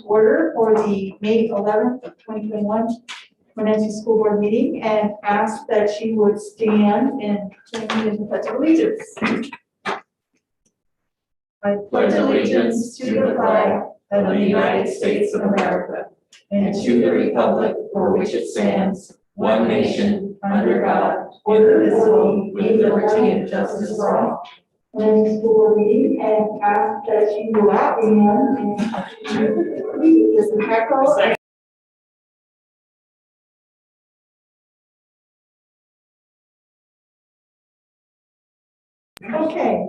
order for the May 11th of 2021 Wenatchee School Board meeting and ask that she would stand and join in the Pledge of Allegiance. I pledge allegiance to the flag of the United States of America and to the republic for which it stands, one nation, under God, indivisible, with liberty and justice for all. Wenatchee School Board meeting and ask that she will stand and this is echo. Okay,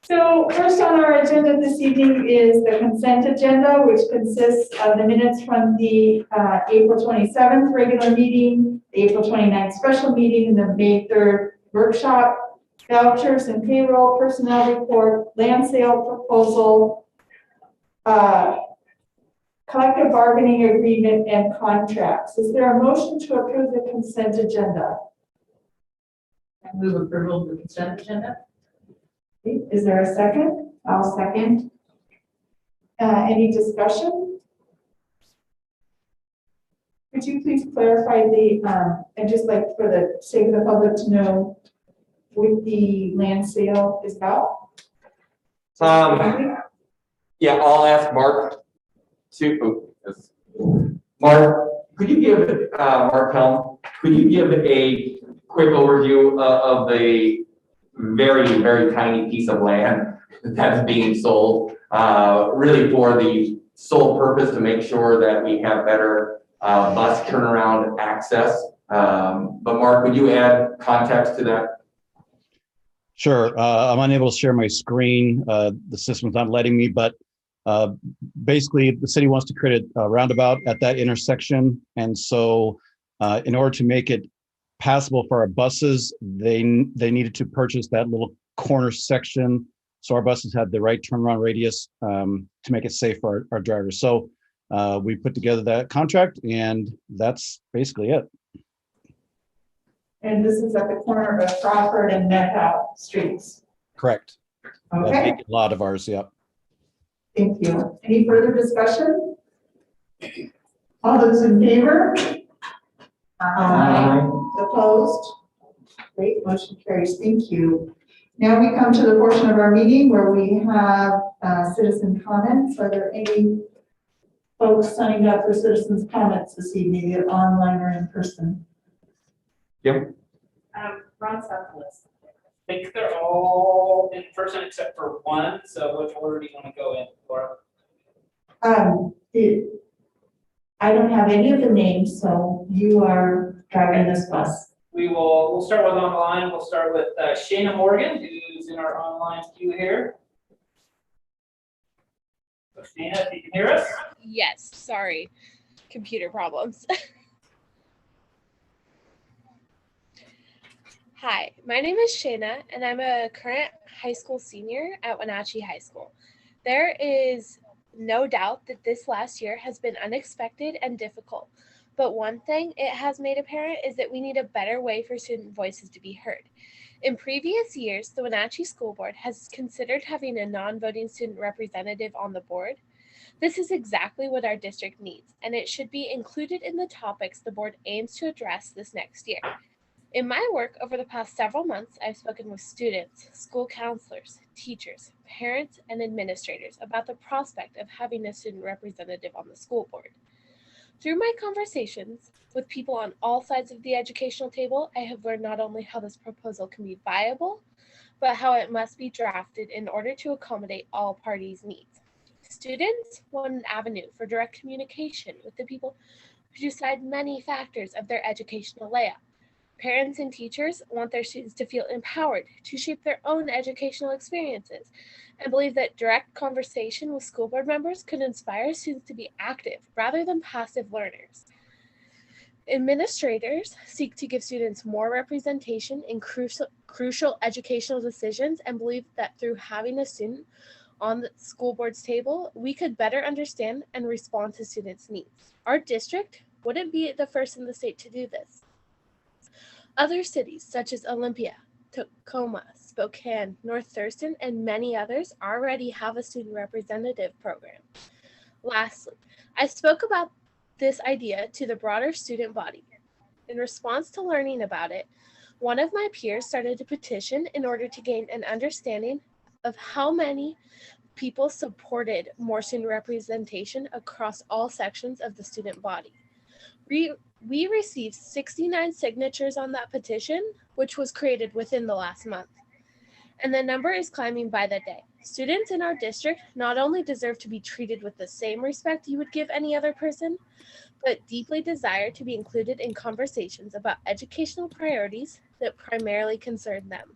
so first on our agenda this evening is the consent agenda, which consists of the minutes from the April 27th regular meeting, the April 29th special meeting, and the May 3rd workshop, vouchers and payroll, personnel report, land sale proposal, collective bargaining agreement, and contracts. Is there a motion to approve the consent agenda? I move approval of the consent agenda. Is there a second? I'll second. Any discussion? Could you please clarify the, and just like for the sake of the public to know what the land sale is about? Yeah, I'll ask Mark to, Mark, could you give, Mark Helm, could you give a quick overview of the very, very tiny piece of land that's being sold, really for the sole purpose to make sure that we have better bus turnaround access. But Mark, would you add context to that? Sure. I'm unable to share my screen. The system's not letting me, but basically the city wants to create a roundabout at that intersection. And so in order to make it passable for our buses, they needed to purchase that little corner section so our buses had the right turnaround radius to make it safe for our drivers. So we put together that contract, and that's basically it. And this is at the corner of Crawford and Methow Streets. Correct. Okay. That vacant lot of ours, yep. Thank you. Any further discussion? All those in favor? Aye. Opposed? Great, motion carries. Thank you. Now we come to the portion of our meeting where we have citizen comments. Are there any folks signing up for citizens comments this evening, either online or in person? Yep. Ron Southwest. I think they're all in person except for one, so which order do you want to go in, Laura? I don't have any of the names, so you are driving this bus. We'll start with online. We'll start with Shayna Morgan, who's in our online queue here. So Shayna, if you can hear us? Yes, sorry, computer problems. Hi, my name is Shayna, and I'm a current high school senior at Wenatchee High School. There is no doubt that this last year has been unexpected and difficult, but one thing it has made apparent is that we need a better way for student voices to be heard. In previous years, the Wenatchee School Board has considered having a non-voting student representative on the board. This is exactly what our district needs, and it should be included in the topics the board aims to address this next year. In my work over the past several months, I've spoken with students, school counselors, teachers, parents, and administrators about the prospect of having a student representative on the school board. Through my conversations with people on all sides of the educational table, I have learned not only how this proposal can be viable, but how it must be drafted in order to accommodate all parties' needs. Students want an avenue for direct communication with the people who decide many factors of their educational layout. Parents and teachers want their students to feel empowered to shape their own educational experiences and believe that direct conversation with school board members could inspire students to be active rather than passive learners. Administrators seek to give students more representation in crucial educational decisions and believe that through having a student on the school board's table, we could better understand and respond to students' needs. Our district wouldn't be the first in the state to do this. Other cities such as Olympia, Tacoma, Spokane, North Thurston, and many others already have a student representative program. Lastly, I spoke about this idea to the broader student body. In response to learning about it, one of my peers started a petition in order to gain an understanding of how many people supported more student representation across all sections of the student body. We received 69 signatures on that petition, which was created within the last month. And the number is climbing by the day. Students in our district not only deserve to be treated with the same respect you would give any other person, but deeply desire to be included in conversations about educational priorities that primarily concern them.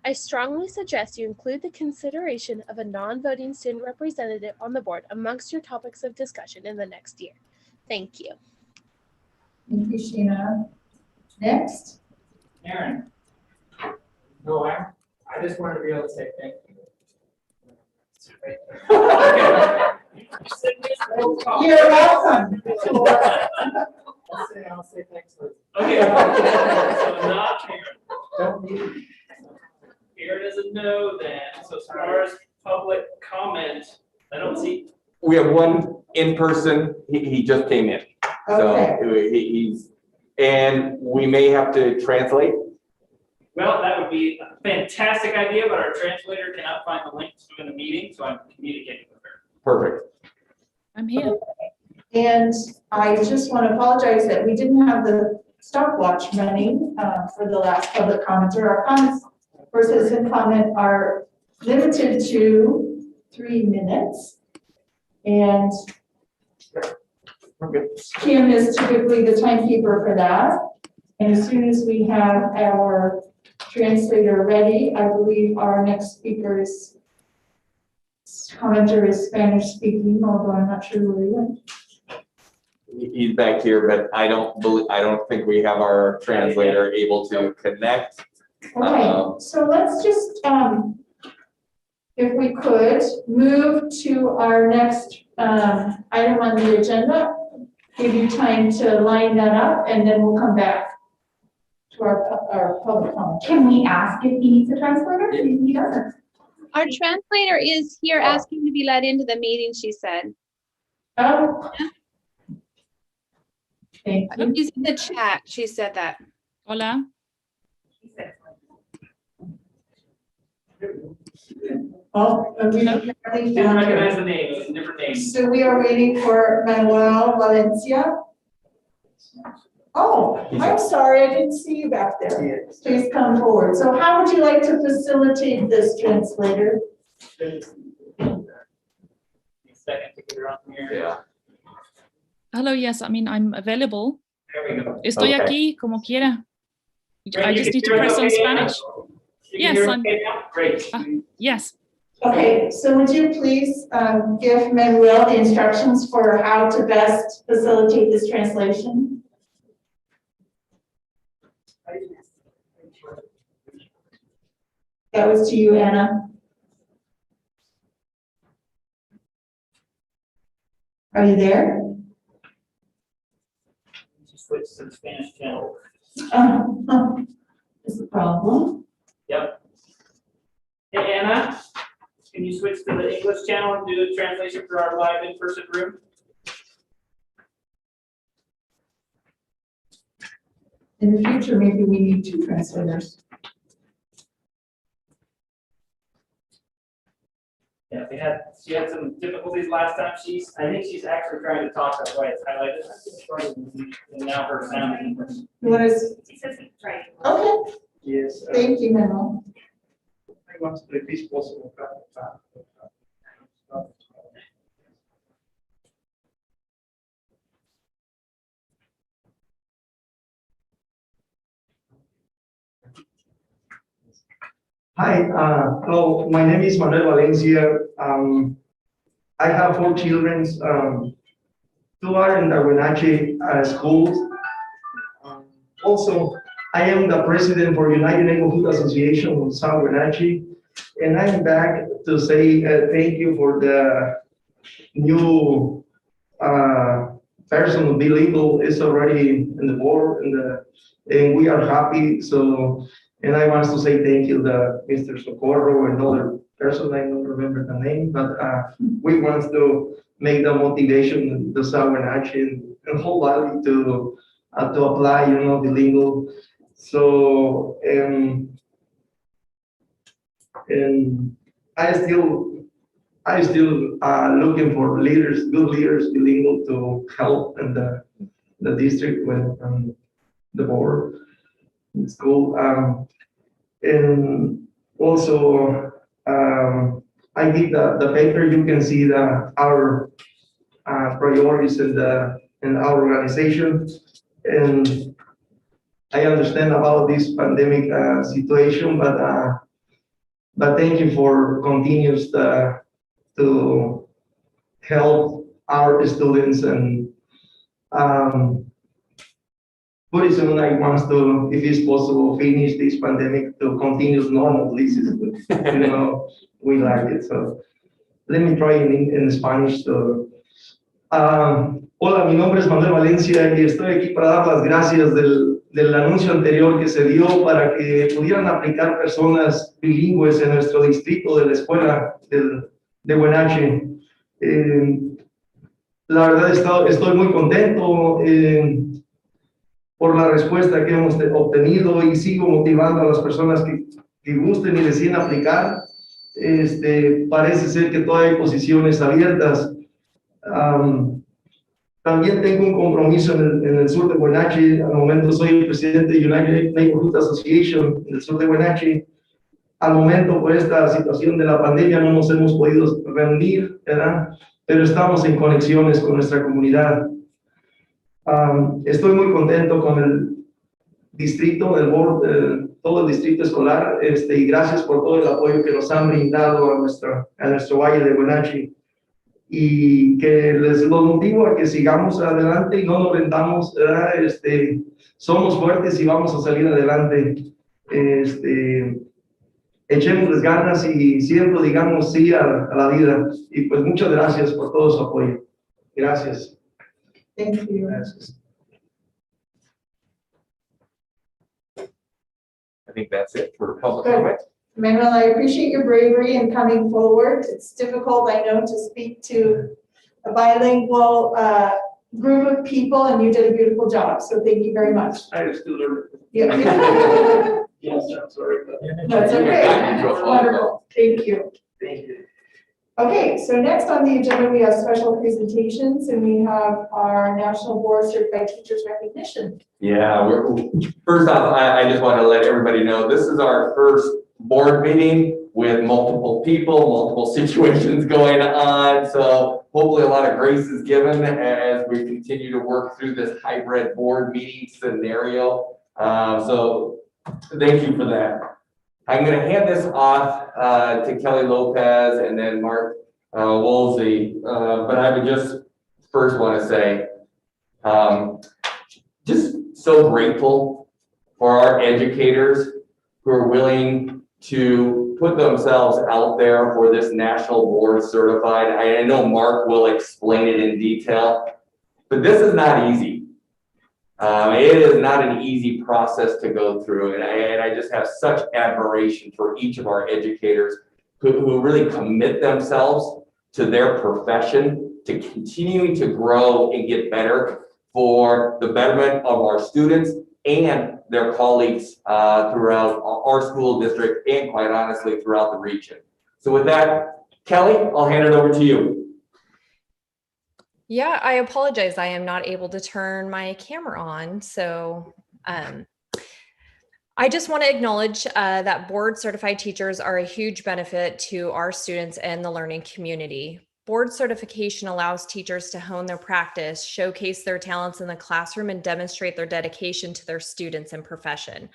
I strongly suggest you include the consideration of a non-voting student representative on the board amongst your topics of discussion in the next year. Thank you. Thank you, Sheena. Next. Aaron? No, I just wanted to be able to say thank you. You're welcome. I'll say thanks. Okay, so not Aaron. Aaron is a no then, so as far as public comment, I don't see. We have one in person, he just came in. Okay. So he's, and we may have to translate. Well, that would be a fantastic idea, but our translator cannot find the link to the meeting, so I'm communicating with her. Perfect. I'm here. And I just want to apologize that we didn't have the stopwatch running for the last public commenter. Our comments for citizen comment are limited to 3 minutes. And Kim is typically the timekeeper for that. And as soon as we have our translator ready, I believe our next speaker's commenter is Spanish speaking, although I'm not sure where he went. He's back here, but I don't think we have our translator able to connect. Okay, so let's just, if we could, move to our next item on the agenda. Give you time to line that up, and then we'll come back to our public comment. Can we ask if he needs a translator? He doesn't. Our translator is here asking to be let into the meeting, she said. Oh. Thank you. She's in the chat, she said that. Hola. Oh, we apparently Didn't found recognize her. the name, it was a different name. So we are waiting for Manuel Valencia. Oh, I'm sorry, I didn't see you back there. Please come forward. So how would you like to facilitate this, translator? Second to get her on here. Yeah. Hello, yes, I mean, I'm available. There we go. Estoy Okay. aquí, como quiera. I Great, just you need to can hear us press on okay now? Spanish. You can Yes, hear us I'm- okay now? Great. Yes. Okay, so would you please give Manuel the instructions for how to best facilitate this translation? That was to you, Anna. Are you there? Just switch to the Spanish channel. Is a problem. Yep. Hey, Anna, can you switch to the English channel and do a translation for our live in-person room? In the future, maybe we need 2 translators. Yeah, she had some difficulties last time. I think she's actually trying to talk, that's why it's highlighted. And now her sound. What is, He says he's right. okay, Yes. thank you, Manuel. I want to repeat possible. Hi, hello, my name is Manuel Valencia. I have 4 children. 2 are in the Wenatchee schools. Also, I am the president for United Neighborhood Association of South Wenatchee, and I'm back to say thank you for the new person bilingual is already in the board, and we are happy. So, and I want to say thank you to Mr. Socorro and other person, I don't remember the name, but we want to make the motivation to someone actually and whole body to apply, the legal. So, and I still looking for leaders, good leaders, bilingual to help in the district when the board in school. And also, I think the paper, you can see our priorities in our organization. And I understand about this pandemic situation, but thank you for continuous to help our students and pretty soon I want to, if it's possible, finish this pandemic to continue normal. This is, we like it. So let me try in Spanish. So, hola, mi nombre es Manuel Valencia y estoy aquí para dar las gracias del anuncio anterior que se dio para que pudieran aplicar personas bilingües en nuestro distrito de la escuela de Wenatchee. La verdad estoy muy contento por la respuesta que hemos obtenido y sigo motivando a las personas que gusten y deciden aplicar. Parece ser que todavía hay posiciones abiertas. También tengo un compromiso en el sur de Wenatchee. Al momento soy el presidente de United Neighborhood Association en el sur de Wenatchee. Al momento, por esta situación de la pandemia, no nos hemos podido reunir, ¿verdad? Pero estamos en conexiones con nuestra comunidad. Estoy muy contento con el distrito, el board, todo el distrito escolar, y gracias por todo el apoyo que nos han brindado a nuestro valle de Wenatchee. Y que les los motivo a que sigamos adelante y no nos rendamos, ¿verdad? Somos fuertes y vamos a salir adelante. Echémosles ganas y siempre digamos sí a la vida. Y pues muchas gracias por todo su apoyo. Gracias. Thank you. Gracias. I think that's it for public Good. comment. Manuel, I appreciate your bravery in coming forward. It's difficult, I know, to speak to a bilingual group of people, and you did a beautiful job. So thank you very much. I still learn. Yeah. Yes, I'm sorry. No, it's okay. Wonderful. Thank you. Thank you. Okay, so next on the agenda, we have special presentations, and we have our National Board Certified Teachers Recognition. Yeah, first off, I just want to let everybody know, this is our first board meeting with multiple people, multiple situations going on. So hopefully a lot of grace is given as we continue to work through this hybrid board meeting scenario. So thank you for that. I'm going to hand this off to Kelly Lopez and then Mark Woolsey. But I would just first want to say, just so grateful for our educators who are willing to put themselves out there for this national board certified. I know Mark will explain it in detail, but this is not easy. It is not an easy process to go through, and I just have such admiration for each of our educators who really commit themselves to their profession, to continuing to grow and get better for the betterment of our students and their colleagues throughout our school district and quite honestly throughout the region. So with that, Kelly, I'll hand it over to you. Yeah, I apologize. I am not able to turn my camera on. So I just want to acknowledge that board certified teachers are a huge benefit to our students and the learning community. Board certification allows teachers to hone their practice, showcase their talents in the classroom, and demonstrate their dedication to their students and profession.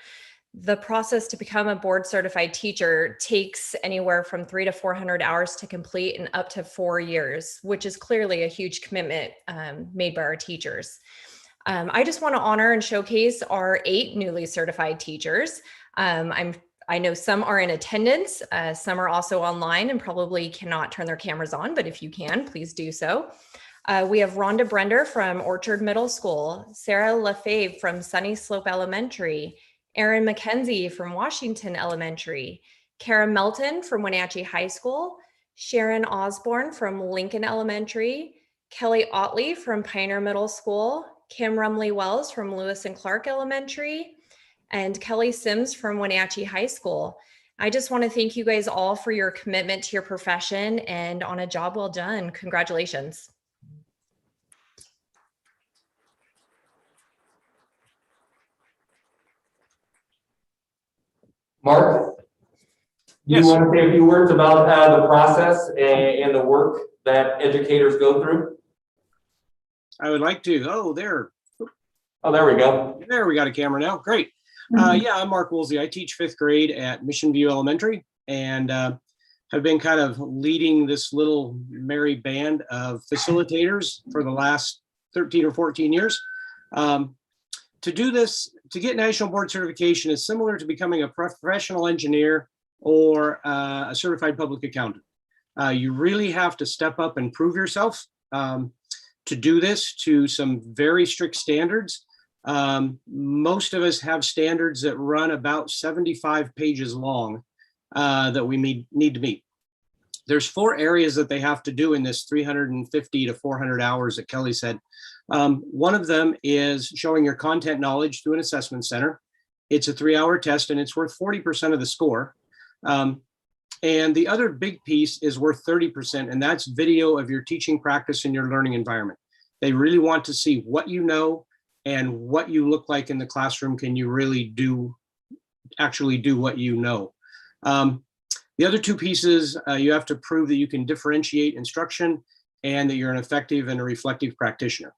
The process to become a board certified teacher takes anywhere from 300 to 400 hours to complete and up to 4 years, which is clearly a huge commitment made by our teachers. I just want to honor and showcase our 8 newly certified teachers. I know some are in attendance, some are also online and probably cannot turn their cameras on, but if you can, please do so. We have Rhonda Brender from Orchard Middle School, Sarah Lefebvre from Sunny Slope Elementary, Erin McKenzie from Washington Elementary, Kara Melton from Wenatchee High School, Sharon Osborne from Lincoln Elementary, Kelly Otley from Pioneer Middle School, Kim Rumley Wells from Lewis and Clark Elementary, and Kelly Sims from Wenatchee High School. I just want to thank you guys all for your commitment to your profession and on a job well done. Congratulations. Mark, you Yes. want to say a few words about the process and the work that educators go through? I would like to. Oh, there. Oh, there we go. There, we got a camera now. Great. Yeah, I'm Mark Woolsey. I teach 5th grade at Mission View Elementary and have been kind of leading this little merry band of facilitators for the last 13 or 14 years. To do this, to get national board certification is similar to becoming a professional engineer or a certified public accountant. You really have to step up and prove yourself to do this to some very strict standards. Most of us have standards that run about 75 pages long that we need to meet. There's 4 areas that they have to do in this 350 to 400 hours that Kelly said. One of them is showing your content knowledge through an assessment center. It's a 3-hour test and it's worth 40% of the score. And the other big piece is worth 30%, and that's video of your teaching practice in your learning environment. They really want to see what you know and what you look like in the classroom. Can you really actually do what you know? The other 2 pieces, you have to prove that you can differentiate instruction and that you're an effective and a reflective practitioner.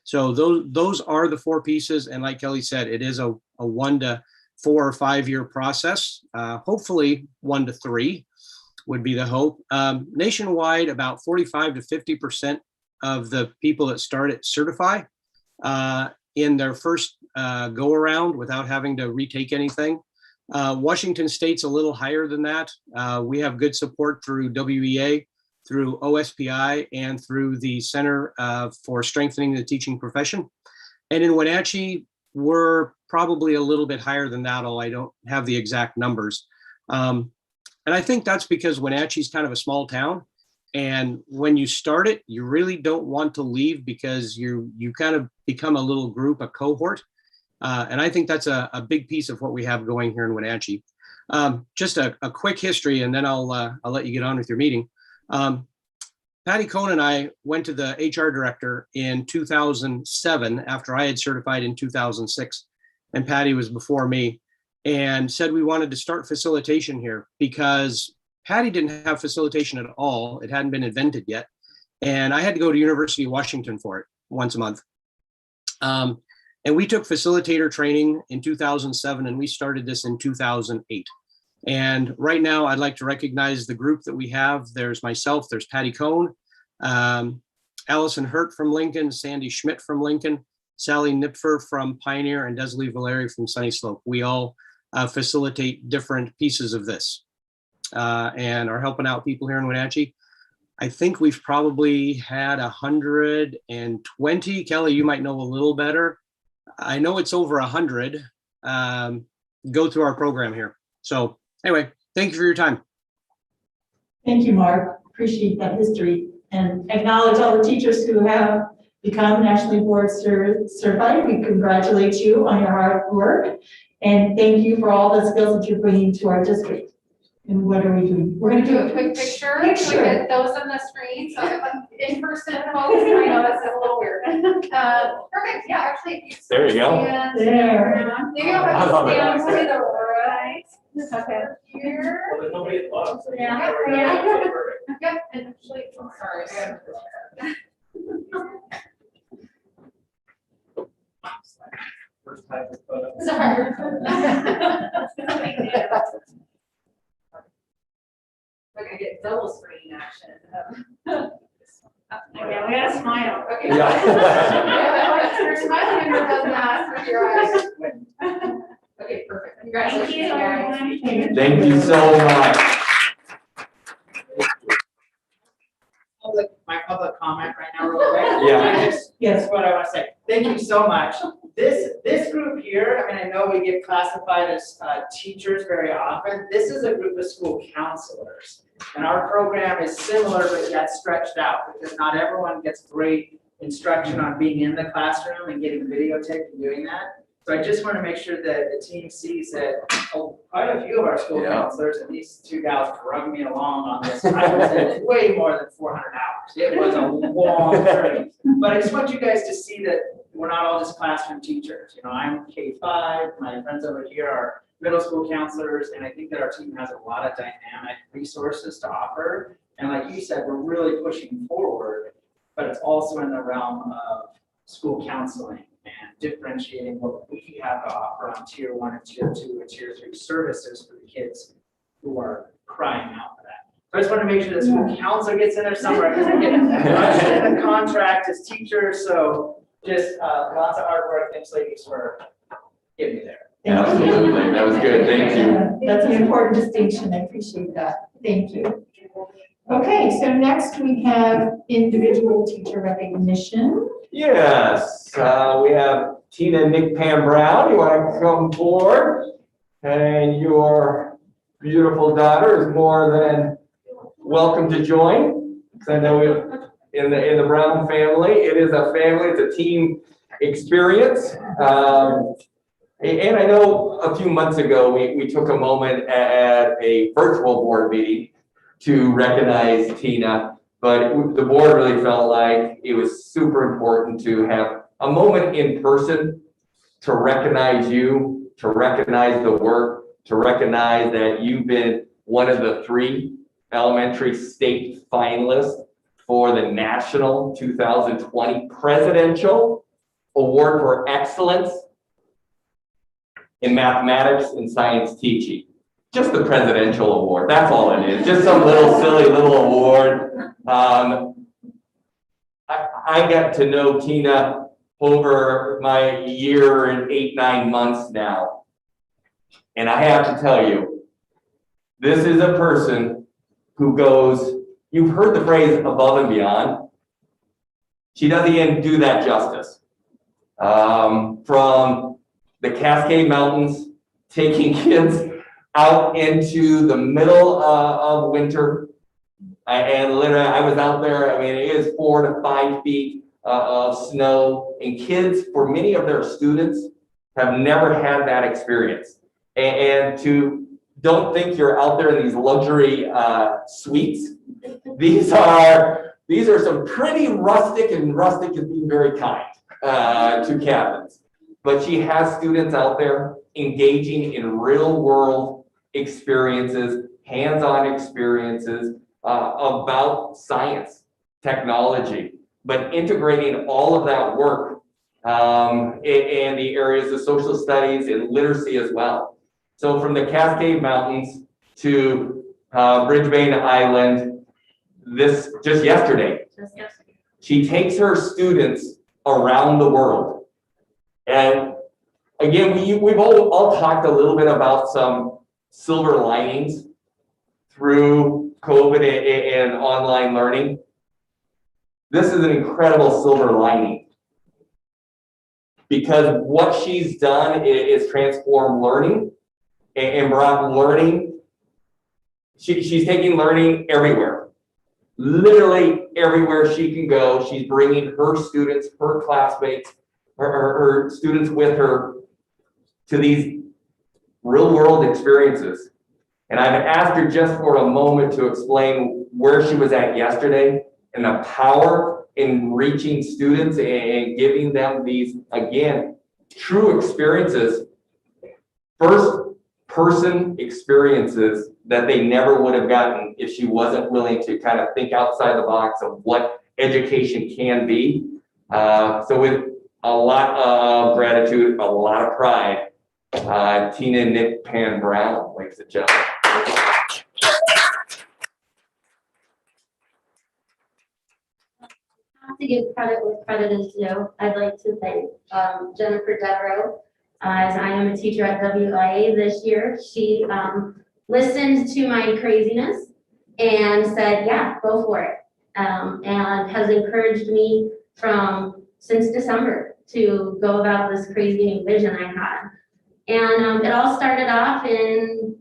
So those are the 4 pieces. And like Kelly said, it is a 1 to 4 or 5 year process. Hopefully 1 to 3 would be the hope. Nationwide, about 45 to 50% of the people that start it certify in their first go around without having to retake anything. Washington State's a little higher than that. We have good support through WEA, through OSPI, and through the Center for Strengthening the Teaching Profession. And in Wenatchee, we're probably a little bit higher than that, although I don't have the exact numbers. And I think that's because Wenatchee's kind of a small town. And when you start it, you really don't want to leave because you kind of become a little group, a cohort. And I think that's a big piece of what we have going here in Wenatchee. Just a quick history, and then I'll let you get on with your meeting. Patty Cohn and I went to the HR director in 2007 after I had certified in 2006, and Patty was before me, and said we wanted to start facilitation here because Patty didn't have facilitation at all. It hadn't been invented yet. And I had to go to University of Washington for it once a month. And we took facilitator training in 2007, and we started this in 2008. And right now, I'd like to recognize the group that we have. There's myself, there's Patty Cohn, Allison Hurt from Lincoln, Sandy Schmidt from Lincoln, Sally Nipfer from Pioneer, and Desley Valeri from Sunny Slope. We all facilitate different pieces of this and are helping out people here in Wenatchee. I think we've probably had 120. Kelly, you might know a little better. I know it's over 100 go through our program here. So anyway, thank you for your time. Thank you, Mark. Appreciate that history and acknowledge all the teachers who have become nationally board certified. We congratulate you on your hard work and thank you for all the skills that you're bringing to our district. And what are we doing? We're gonna do a quick picture. So get those on the screen. So in person, folks, I know that's a little weird. Perfect. Yeah, actually. There you go. There. Maybe I'll have to stand to the right. Okay. Here. Well, there's nobody at the bottom. So Yeah. Yeah. Yep. And actually, I'm sorry. First time we put up. Sorry. We're gonna get double screen action. Okay, we gotta smile. Okay. Yeah. You're smiling and you're doesn't ask with your eyes. Okay, perfect. Congratulations, guys. Thank you so much. My public comment right now real quick. Yeah. Yes, what I want to say. Thank you so much. This this group here, I mean, I know we get classified as teachers very often. This is a group of school counselors. And our program is similar, but yet stretched out because not everyone gets great instruction on being in the classroom and getting videotaped and doing that. So I just want to make sure that the team sees that quite a few of our school counselors, and these two gals drug me along on this. I was in way more than 400 hours. It was a long journey. But I just want you guys to see that we're not all just classroom teachers. You know, I'm K-5, my friends over here are middle school counselors, and I think that our team has a lot of dynamic resources to offer. And like you said, we're really pushing forward, but it's also in the realm of school counseling and differentiating what we have to offer on tier 1 and tier 2 and tier 3 services for the kids who are crying out for that. So I just want to make sure that school counselor gets in there somewhere because we get rushed in the contract as teachers. So just lots of hard work. Thanks, ladies, for getting me there. Absolutely, that was good, thank you. That's an important distinction. I appreciate that. Thank you. Okay, so next we have individual teacher recognition. Yes, we have Tina and Nick Pam Brown. You want to come forward? And your beautiful daughter is more than welcome to join. Because I know in the Brown family, it is a family, it's a team experience. And I know a few months ago, we took a moment at a virtual board meeting to recognize Tina, but the board really felt like it was super important to have a moment in person to recognize you, to recognize the work, to recognize that you've been one of the 3 elementary state finalists for the National 2020 Presidential Award for Excellence in Mathematics and Science Teaching. Just the presidential award, that's all it is, just some little silly little award. I got to know Tina over my year and 8-9 months now. And I have to tell you, this is a person who goes, you've heard the phrase above and beyond. She doesn't even do that justice. From the Cascade Mountains, taking kids out into the middle of winter. And literally, I was out there, I mean, it is 4 to 5 feet of snow. And kids, for many of their students, have never had that experience. And to don't think you're out there in these luxury suites. These are some pretty rustic, and rustic is being very kind to cabins. But she has students out there engaging in real world experiences, hands-on experiences about science, technology, but integrating all of that work in the areas of social studies and literacy as well. So from the Cascade Mountains to Brisbane Island, just yesterday, she takes her students around the world. And again, we've all talked a little bit about some silver linings through COVID and online learning. This is an incredible silver lining because what she's done is transform learning and brought learning. She's taking learning everywhere, literally everywhere she can go. She's bringing her students, her classmates, her students with her to these real world experiences. And I've asked her just for a moment to explain where she was at yesterday and the power in reaching students and giving them these, again, true experiences, first person experiences that they never would have gotten if she wasn't willing to kind of think outside the box of what education can be. So with a lot of gratitude, a lot of pride, Tina and Nick Pan Brown, ladies and gentlemen. To give credit where credit is due, I'd like to thank Jennifer Devereaux, as I am a teacher at WIA this year. She listened to my craziness and said, yeah, go for it, and has encouraged me since December. to go about this crazy new vision I had. And it all started off in,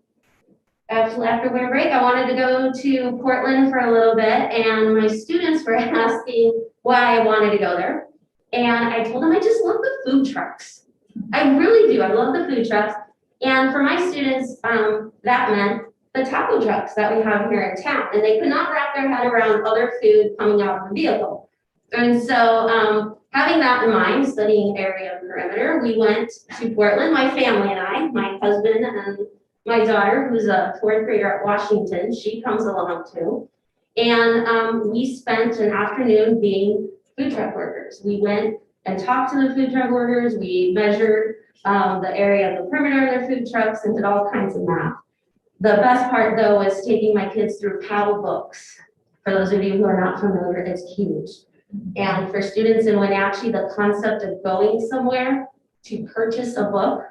actually after winter break, I wanted to go to Portland for a little bit, and my students were asking why I wanted to go there. And I told them I just love the food trucks. I really do, I love the food trucks. And for my students, that meant the taco trucks that we have here in town, and they could not wrap their head around other food coming out of the vehicle. And so having that in mind, studying area perimeter, we went to Portland, my family and I, my husband and my daughter, who's a 4th grader at Washington, she comes along too. And we spent an afternoon being food truck workers. We went and talked to the food truck workers, we measured the area of the perimeter of their food trucks and did all kinds of math. The best part though was taking my kids through PAL books. For those of you who are not familiar, it's huge. And for students in Wenatchee, the concept of going somewhere to purchase a book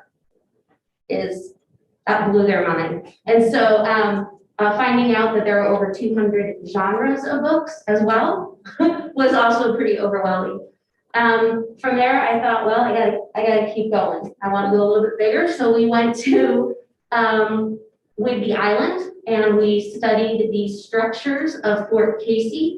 that blew their mind. And so finding out that there are over 200 genres of books as well was also pretty overwhelming. From there, I thought, well, I gotta keep going. I want to go a little bit bigger. So we went to Whidbey Island and we studied the structures of Fort Casey.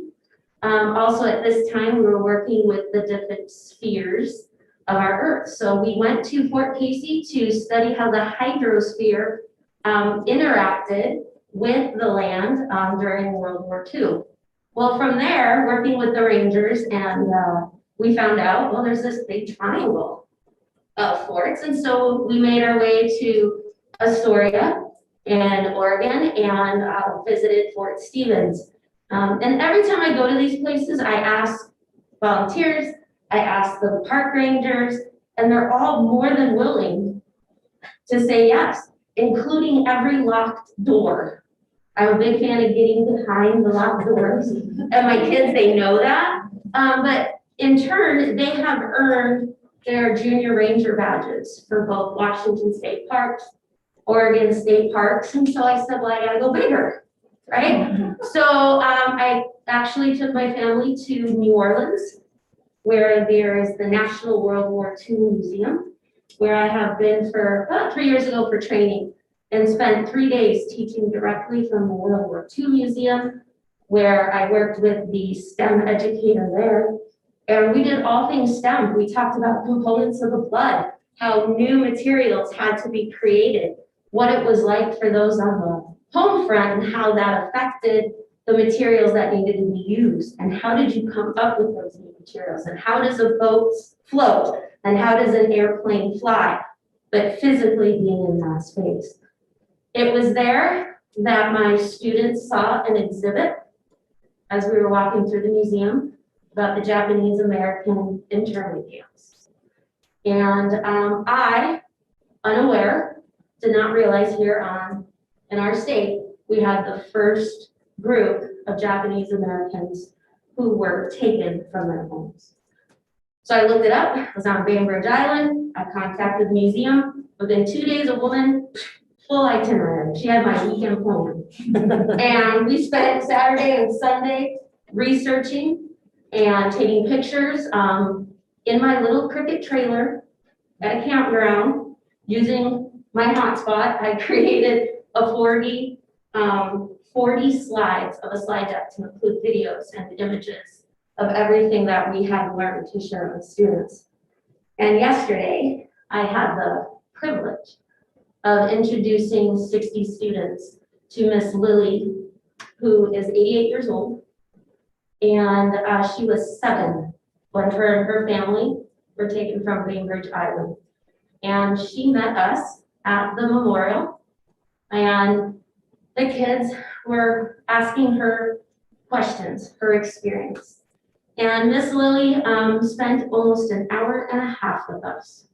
Also at this time, we were working with the different spheres of our Earth. So we went to Fort Casey to study how the hydrosphere interacted with the land during World War II. Well, from there, working with the Rangers, and we found out, well, there's this big triangle of forts. And so we made our way to Astoria in Oregon and visited Fort Stevens. And every time I go to these places, I ask volunteers, I ask the park rangers, and they're all more than willing to say yes, including every locked door. I'm a big fan of getting behind the locked doors. And my kids, they know that. But in turn, they have earned their junior ranger badges for both Washington State Parks, Oregon State Parks. And so I said, well, I gotta go bigger, right? So I actually took my family to New Orleans, where there is the National World War II Museum, where I have been for about 3 years ago for training and spent 3 days teaching directly from the World War II Museum, where I worked with the STEM educator there. And we did all things STEM. We talked about components of the blood, how new materials had to be created, what it was like for those on the home front, and how that affected the materials that needed to be used, and how did you come up with those new materials, and how does a boat float, and how does an airplane fly, but physically being in that space. It was there that my students saw an exhibit as we were walking through the museum about the Japanese American internment camps. And I, unaware, did not realize here in our state, we had the first group of Japanese Americans who were taken from their homes. So I looked it up, I was on Bainbridge Island, I contacted the museum. Within 2 days, a woman, full itinerary, she had my weekend plan. And we spent Saturday and Sunday researching and taking pictures in my little cricket trailer at a campground. Using my hotspot, I created a 40 slides of a slide deck to include videos and images of everything that we had learned to share with students. And yesterday, I had the privilege of introducing 60 students to Miss Lily, who is 88 years old. And she was 7 when her and her family were taken from Bainbridge Island. And she met us at the memorial, and the kids were asking her questions, her experience. And Miss Lily spent almost an hour and a half with us,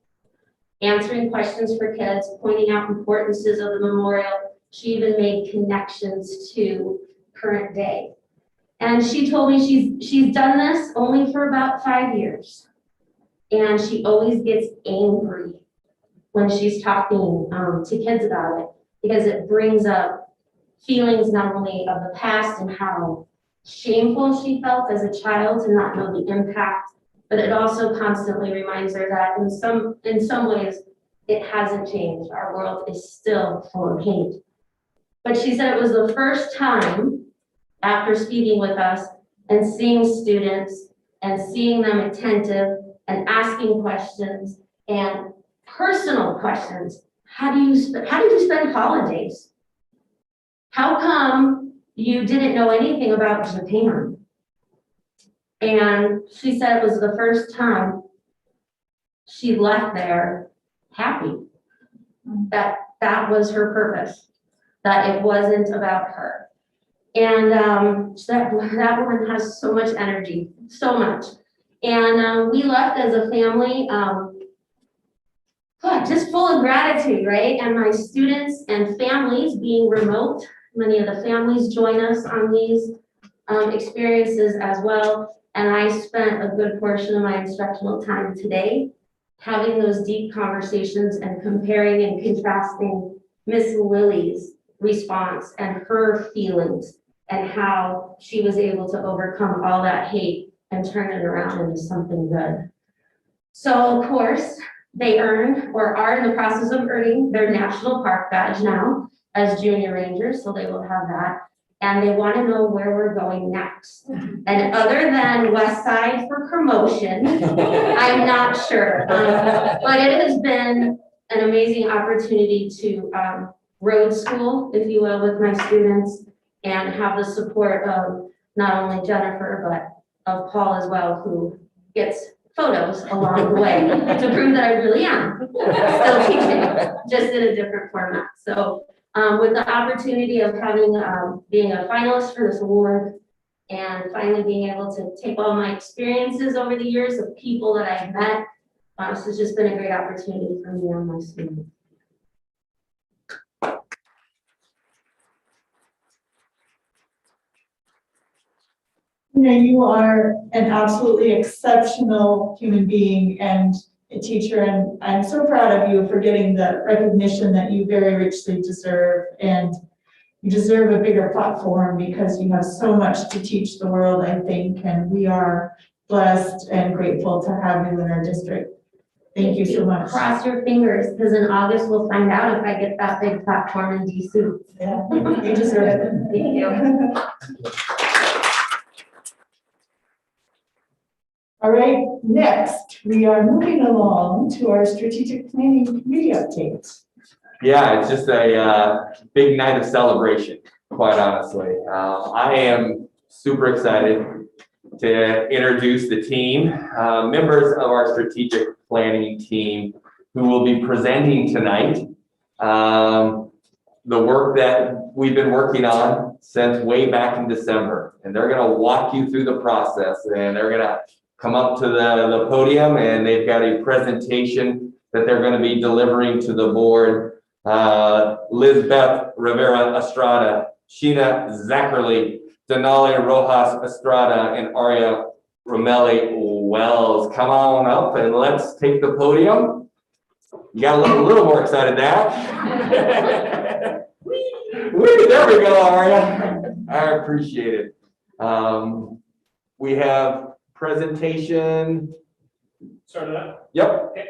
answering questions for kids, pointing out importances of the memorial. She even made connections to current day. And she told me she's done this only for about 5 years. And she always gets angry when she's talking to kids about it, because it brings up feelings not only of the past and how shameful she felt as a child to not know the impact but it also constantly reminds her that in some ways, it hasn't changed. Our world is still full of hate. But she said it was the first time after speaking with us and seeing students and seeing them attentive and asking questions and personal questions. How did you spend holidays? How come you didn't know anything about Japan? And she said it was the first time she left there happy. That was her purpose, that it wasn't about her. And that woman has so much energy, so much. And we left as a family, just full of gratitude, right? And my students and families being remote, many of the families join us on these experiences as well. And I spent a good portion of my instructional time today having those deep conversations and comparing and contrasting Miss Lily's response and her feelings and how she was able to overcome all that hate and turn it around into something good. So of course, they earned or are in the process of earning their National Park Badge now as junior rangers, so they will have that. And they want to know where we're going next. And other than West Side for promotion, I'm not sure. But it has been an amazing opportunity to road school, if you will, with my students and have the support of not only Jennifer, but of Paul as well, who gets photos along the way to prove that I really am still teaching, just in a different format. So with the opportunity of having being a finalist for this award and finally being able to take all my experiences over the years of people that I've met, this has just been a great opportunity for me and my students. You know, you are an absolutely exceptional human being and a teacher, and I'm so proud of you for getting the recognition that you very richly deserve. And you deserve a bigger platform because you have so much to teach the world, I think, and we are blessed and grateful to have you in our district. Thank you so much. Cross your fingers, because in August we'll find out if I get that big platform in DC. Yeah, you deserve it. Thank you. All right, next, we are moving along to our strategic planning committee update. Yeah, it's just a big night of celebration, quite honestly. I am super excited to introduce the team, members of our strategic planning team who will be presenting tonight. The work that we've been working on since way back in December, and they're going to walk you through the process, and they're going to come up to the podium, and they've got a presentation that they're going to be delivering to the board. Lizbeth Rivera Estrada, Sheena Zackerly, Denali Rojas Estrada, and Aria Romelli Wells. Come on up and let's take the podium. You got to look a little more excited now. There we go, Aria. I appreciate it. We have presentation. Start it up. Yep. Okay.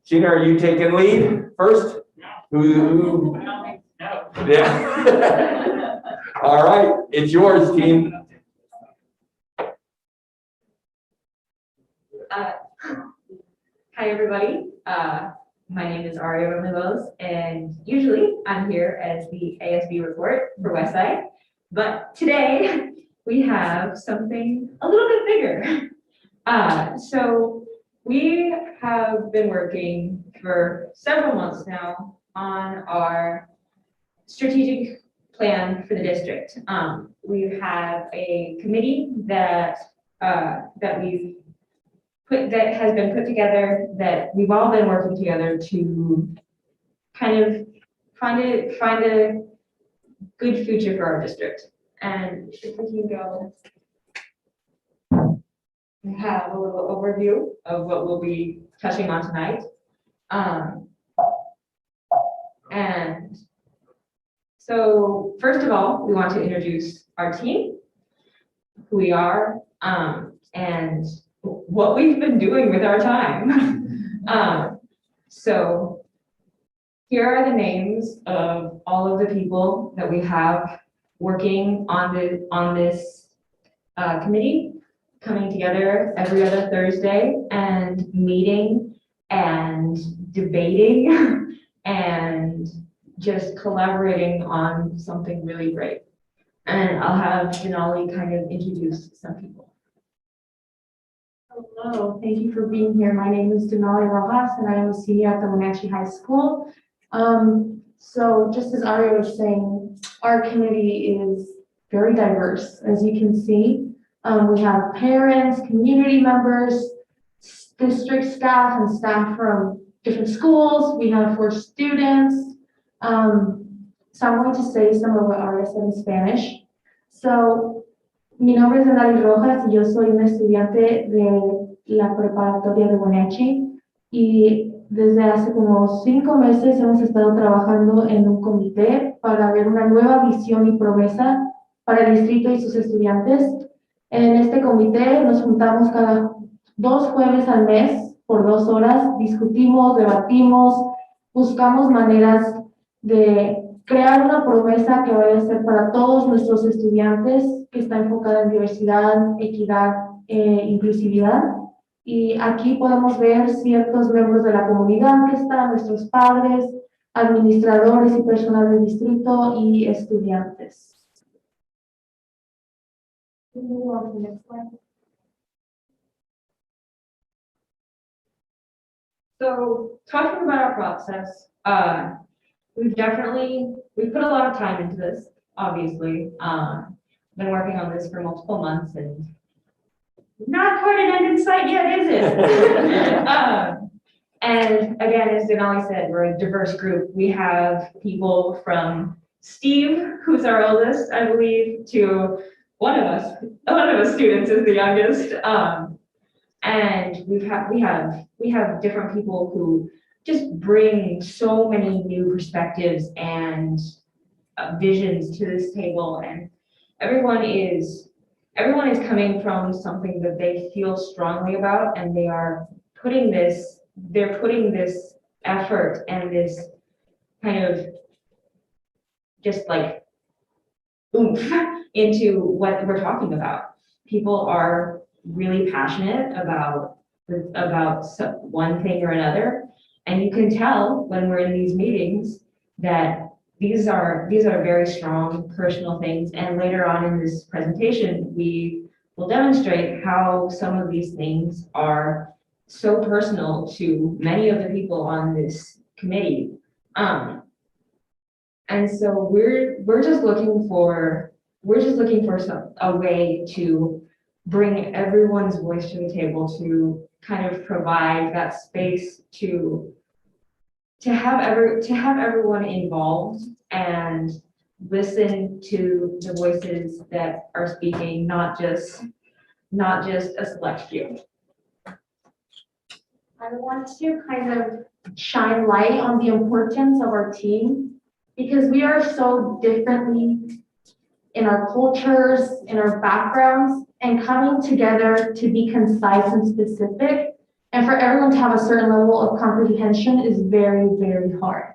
Sheena, are you taking lead first? No. Who? No. Yeah. All right, it's yours, team. Hi, everybody. My name is Aria Romelli, and usually I'm here as the ASB report for Westside, but today we have something a little bit bigger. So we have been working for several months now on our strategic plan for the district. We have a committee that has been put together, that we've all been working together to kind of find a good future for our district. And if we can go, we have a little overview of what we'll be touching on tonight. And so first of all, we want to introduce our team, who we are. and what we've been doing with our time. So here are the names of all of the people that we have working on this committee, coming together every other Thursday and meeting and debating and just collaborating on something really great. And I'll have Denali kind of introduce some people. Hello, thank you for being here. My name is Denali Rojas and I am a senior at the Wenatchee High School. So just as Aria was saying, our committee is very diverse, as you can see. We have parents, community members, district staff, and staff from different schools. We have 4 students. So I'm going to say some of what Aria said in Spanish. So, mi nombre es Denali Rojas y yo soy una estudiante de la preparatoria de Wenatchee y desde hace como 5 meses hemos estado trabajando en un comité para ver una nueva visión y promesa para el distrito y sus estudiantes. En este comité nos juntamos cada 2 jueves al mes por 2 horas, discutimos, debatimos, buscamos maneras de crear una promesa que vaya a ser para todos nuestros estudiantes, que está enfocada en diversidad, equidad e inclusividad. Y aquí podemos ver ciertos miembros de la comunidad que están, nuestros padres, administradores y personal del distrito y estudiantes. So talking about our process, we've put a lot of time into this, obviously. Been working on this for multiple months and not quite an end in sight yet, is it? And again, as Denali said, we're a diverse group. We have people from Steve, who's our oldest, I believe, to one of us students is the youngest. And we have different people who just bring so many new perspectives and visions to this table, and everyone is coming from something that they feel strongly about, and they're putting this effort and this kind of just like oomph into what we're talking about. People are really passionate about one thing or another, and you can tell when we're in these meetings that these are very strong personal things. And later on in this presentation, we will demonstrate how some of these things are so personal to many of the people on this committee. And so we're just looking for a way to bring everyone's voice to the table, to kind of provide that space to have everyone involved and listen to the voices that are speaking, not just a select few. I want to kind of shine light on the importance of our team because we are so differently in our cultures, in our backgrounds, and coming together to be concise and specific and for everyone to have a certain level of comprehension is very, very hard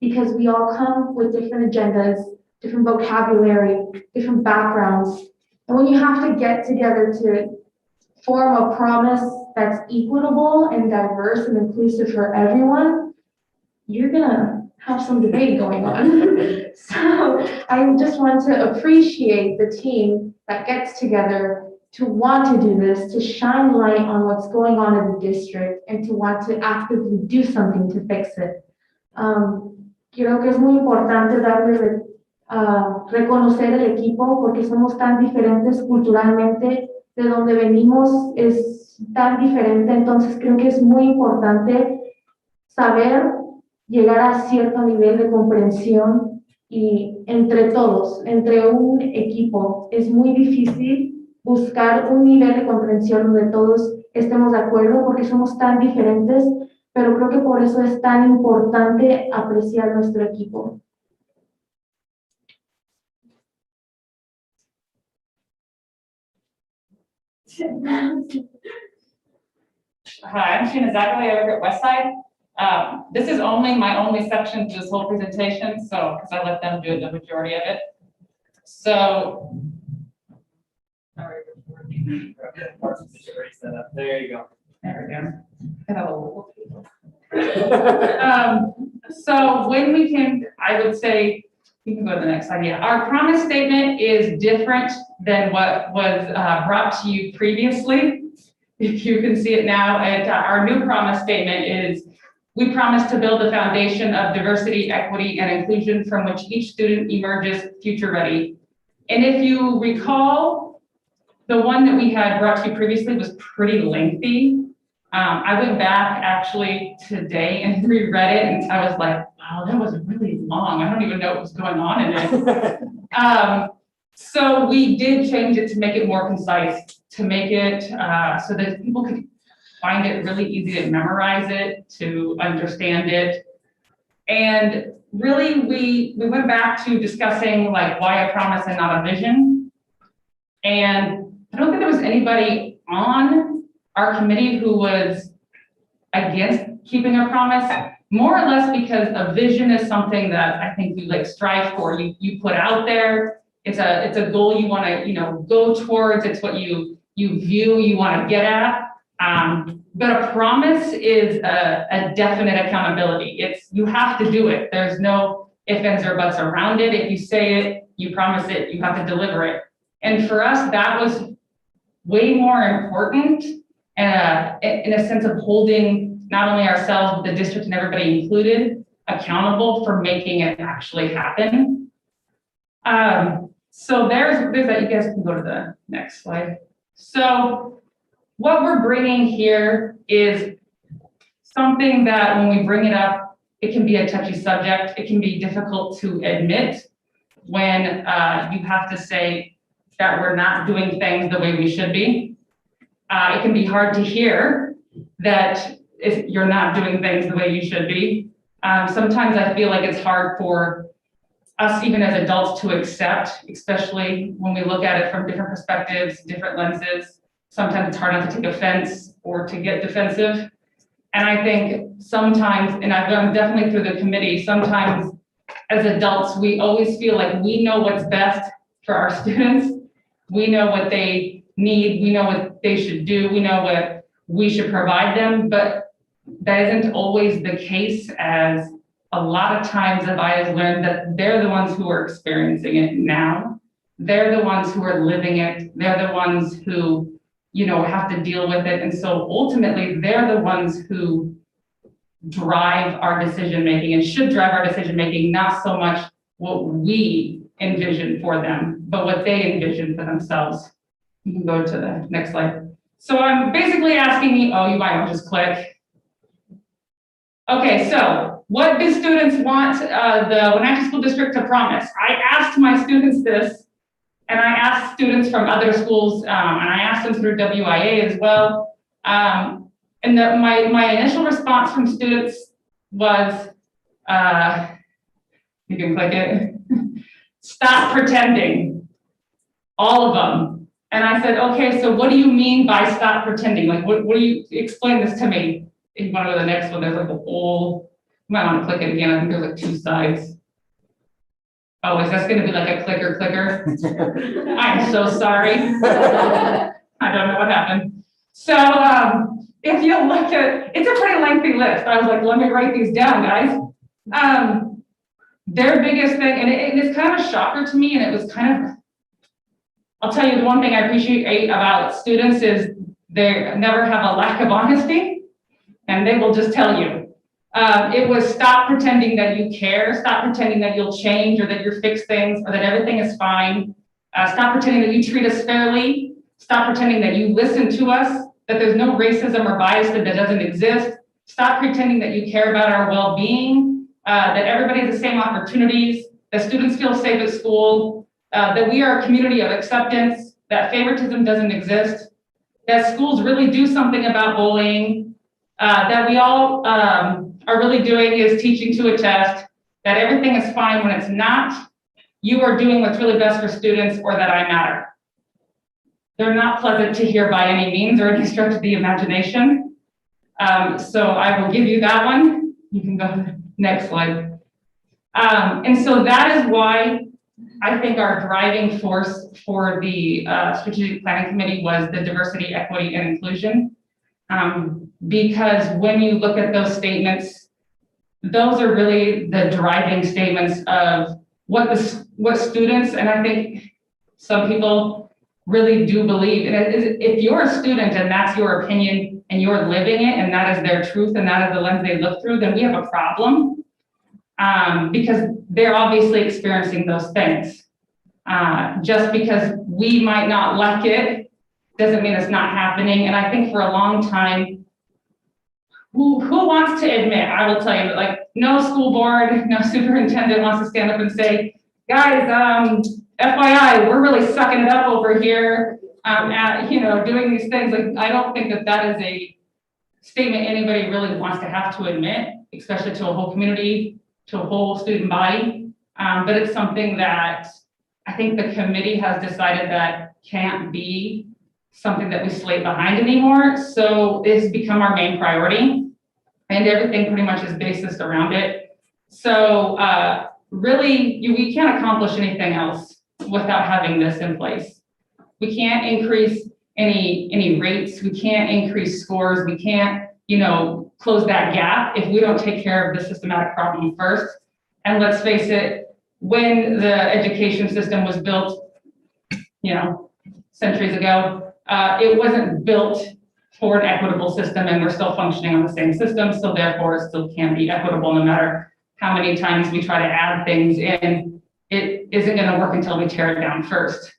because we all come with different agendas, different vocabulary, different backgrounds. And when you have to get together to form a promise that's equitable and diverse and inclusive for everyone, you're gonna have some debate going on. So I just want to appreciate the team that gets together to want to do this, to shine light on what's going on in the district and to want to actively do something to fix it. Creo que es muy importante darle reconocer el equipo porque somos tan diferentes culturalmente, de donde venimos es tan diferente, entonces creo que es muy importante saber llegar a cierto nivel de comprensión y entre todos, entre un equipo, es muy difícil buscar un nivel de comprensión donde todos estemos de acuerdo porque somos tan diferentes, pero creo que por eso es tan importante apreciar nuestro equipo. Hi, I'm Sheena Zachary over at Westside. This is my only section to this whole presentation, so, because I let them do the majority of it. So. There you go. There we go. So when we can, I would say, you can go to the next slide. Yeah, our promise statement is different than what was brought to you previously. If you can see it now, and our new promise statement is, we promise to build a foundation of diversity, equity, and inclusion from which each student emerges future ready. And if you recall, the one that we had brought to you previously was pretty lengthy. I went back actually today and reread it, and I was like, wow, that was really long. I don't even know what was going on in it. So we did change it to make it more concise, to make it so that people could find it really easy to memorize it, to understand it. And really, we went back to discussing like why a promise and not a vision. And I don't think there was anybody on our committee who was against keeping a promise, more or less because a vision is something that I think you like strive for, you put out there. It's a goal you want to, go towards. It's what you view, you want to get at. But a promise is a definite accountability. You have to do it. There's no ifs, ands, or buts around it. If you say it, you promise it, you have to deliver it. And for us, that was way more important in a sense of holding not only ourselves, but the district and everybody included accountable for making it actually happen. So there's that. You guys can go to the next slide. So what we're bringing here is something that when we bring it up, it can be a touchy subject. It can be difficult to admit when you have to say that we're not doing things the way we should be. It can be hard to hear that if you're not doing things the way you should be. Sometimes I feel like it's hard for us, even as adults, to accept, especially when we look at it from different perspectives, different lenses. Sometimes it's hard not to take offense or to get defensive. And I think sometimes, and I've gone definitely through the committee, sometimes as adults, we always feel like we know what's best for our students. We know what they need. We know what they should do. We know what we should provide them, but that isn't always the case, as a lot of times I have learned that they're the ones who are experiencing it now. They're the ones who are living it. They're the ones who, have to deal with it. And so ultimately, they're the ones who drive our decision-making and should drive our decision-making, not so much what we envision for them, but what they envision for themselves. You can go to the next slide. So I'm basically asking you, you might want to just click. Okay, so what do students want the Wenatchee School District to promise? I asked my students this, and I asked students from other schools, and I asked them through WIA as well. And my initial response from students was, you can click it, stop pretending, all of them. And I said, okay, so what do you mean by stop pretending? Like, what do you, explain this to me. If you want to go to the next one, there's like a whole, you might want to click it again. I think there's like 2 sides. Oh, is this going to be like a clicker? I'm so sorry. I don't know what happened. So if you look at, it's a pretty lengthy list. I was like, let me write these down, guys. Their biggest thing, and it's kind of a shocker to me, and it was kind of, I'll tell you the one thing I appreciate about students is they never have a lack of honesty, and they will just tell you. It was stop pretending that you care, stop pretending that you'll change or that you'll fix things or that everything is fine. Stop pretending that you treat us fairly. Stop pretending that you listen to us, that there's no racism or bias that doesn't exist. Stop pretending that you care about our well-being, that everybody has the same opportunities, that students feel safe at school, that we are a community of acceptance, that favoritism doesn't exist, that schools really do something about bullying, that we all are really doing is teaching to a test, that everything is fine when it's not, you are doing what's really best for students, or that I matter. they're not pleasant to hear by any means or any stretch of the imagination. So I will give you that one. You can go to the next slide. And so that is why I think our driving force for the strategic planning committee was the diversity, equity, and inclusion. Because when you look at those statements, those are really the driving statements of what students, and I think some people really do believe, and if you're a student and that's your opinion and you're living it and that is their truth and that is the lens they look through, then we have a problem. Because they're obviously experiencing those things. Just because we might not like it doesn't mean it's not happening. And I think for a long time, who wants to admit, I will tell you, like no school board, no superintendent wants to stand up and say, guys, FYI, we're really sucking it up over here at, doing these things. Like, I don't think that is a statement anybody really wants to have to admit, especially to a whole community, to a whole student body, but it's something that I think the committee has decided that can't be something that we slate behind anymore. So it's become our main priority, and everything pretty much is based around it. So really, we can't accomplish anything else without having this in place. We can't increase any rates. We can't increase scores. We can't, close that gap if we don't take care of the systematic problem first. And let's face it, when the education system was built, centuries ago, it wasn't built for an equitable system, and we're still functioning on the same system. So therefore it still can't be equitable no matter how many times we try to add things in. It isn't going to work until we tear it down first.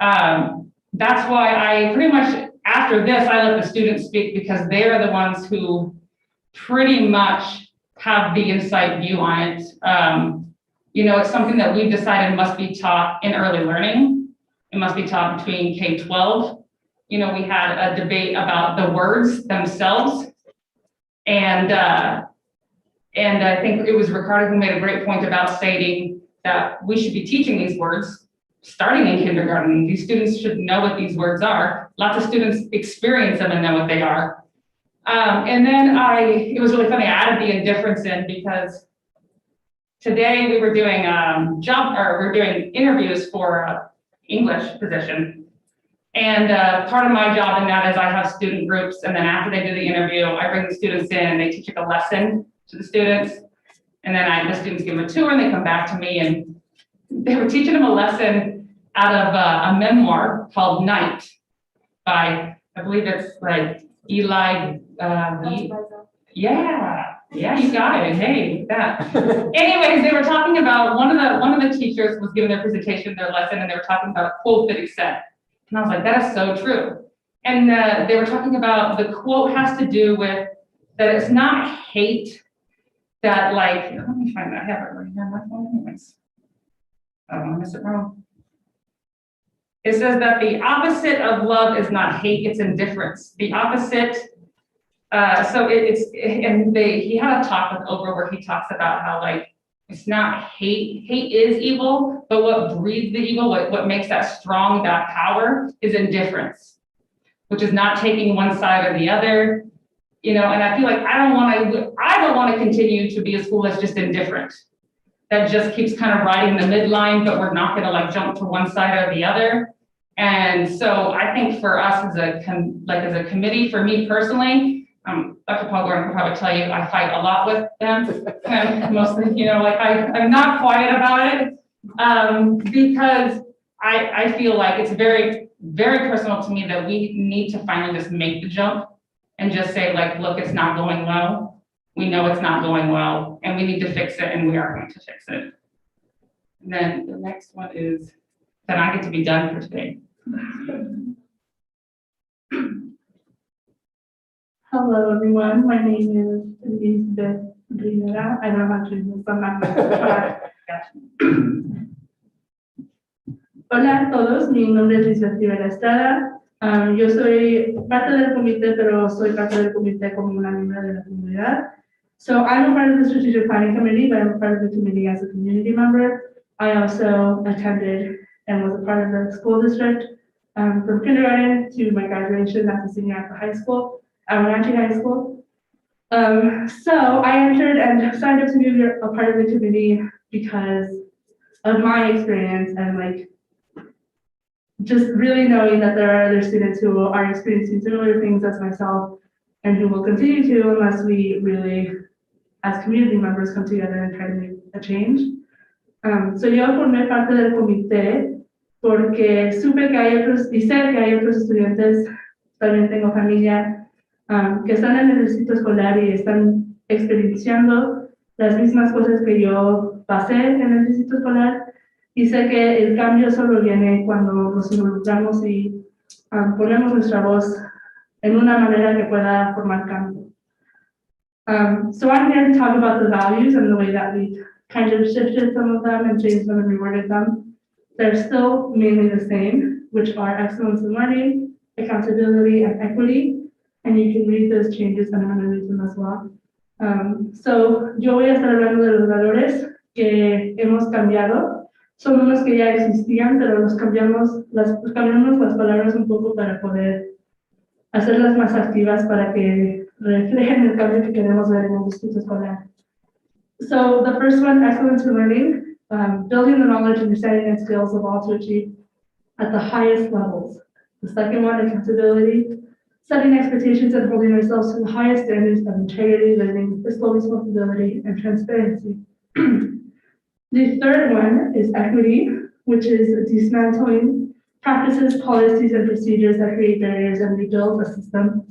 That's why I pretty much, after this, I let the students speak, because they are the ones who pretty much have the inside view on it. It's something that we've decided must be taught in early learning. It must be taught between K-12. We had a debate about the words themselves. And I think it was Ricardo who made a great point about stating that we should be teaching these words starting in kindergarten. These students should know what these words are. Lots of students experience them and know what they are. And then it was really funny, I added the indifference in because today we were doing we're doing interviews for an English position. And part of my job in that is I have student groups, and then after they do the interview, I bring the students in and they teach like a lesson to the students. And then the students give them a tour and they come back to me, and they were teaching them a lesson out of a memoir called Night by, I believe it's like Eli, yeah, you got it. Hey, that. Anyways, they were talking about one of the teachers was giving their presentation, their lesson, and they were talking about a quote that he said. And I was like, that is so true. And they were talking about the quote has to do with that it's not hate that, like, let me find that. I have it right here on my phone anyways. I don't want to miss it wrong. It says that the opposite of love is not hate, it's indifference. The opposite, he had a talk with Oprah where he talks about how, like, it's not hate. Hate is evil, but what breeds the evil, what makes that strong, that power, is indifference, which is not taking one side or the other. And I feel like I don't want to continue to be a school that's just indifferent, that just keeps kind of riding the midline, but we're not going to like jump to one side or the other. And so I think for us as a committee, for me personally, Dr. Paul Gordon can probably tell you I fight a lot with them, and mostly, I'm not quiet about it, because I feel like it's very, very personal to me that we need to finally just make the jump and just say, like, look, it's not going well. We know it's not going well, and we need to fix it, and we are going to fix it. And then the next one is, then I get to be done for today. Hello, everyone. My name is Elizabeth Rivera. I don't know how to use the number. Hola a todos, mi nombre es Elizabeth Rivera Estrada. Yo soy parte del comité, pero soy parte del comité como una miembro de la comunidad. So I'm a part of the Strategic Planning Committee, but I'm a part of the committee as a community member. I also attended and was a part of the school district from kindergarten to my graduation as a senior at the high school, at Wenatchee High School. So I entered and signed up to be a part of the committee because of my experience and like just really knowing that there are other students who are experiencing similar things as myself and who will continue to unless we really, as community members, come together and try to make a change. So yo formé parte del comité porque supe que hay otros, y sé que hay otros estudiantes, también tengo familia, que están en el distrito escolar y están experienciando las mismas cosas que yo pasé en el distrito escolar. Y sé que el cambio solo viene cuando nos involucramos y ponemos nuestra voz en una manera que pueda formar cambio. So I'm here to talk about the values and the way that we kind of shifted some of them and changed them and reworded them. They're still mainly the same, which are excellence in learning, accountability, and equity. And you can read those changes and underneath them as well. So yo voy a estar hablando de los valores que hemos cambiado. Son unos que ya existían, pero los cambiamos las palabras un poco para poder hacerlas más activas para que reflejen el cambio que queremos ver en el distrito escolar. So the first one, excellence in learning, building the knowledge, understanding, and skills of all to achieve at the highest levels. The second one, accountability, setting expectations and holding ourselves to the highest standards of integrity, learning, fiscal responsibility, and transparency. The third one is equity, which is dismantling practices, policies, and procedures that create barriers and rebuild a system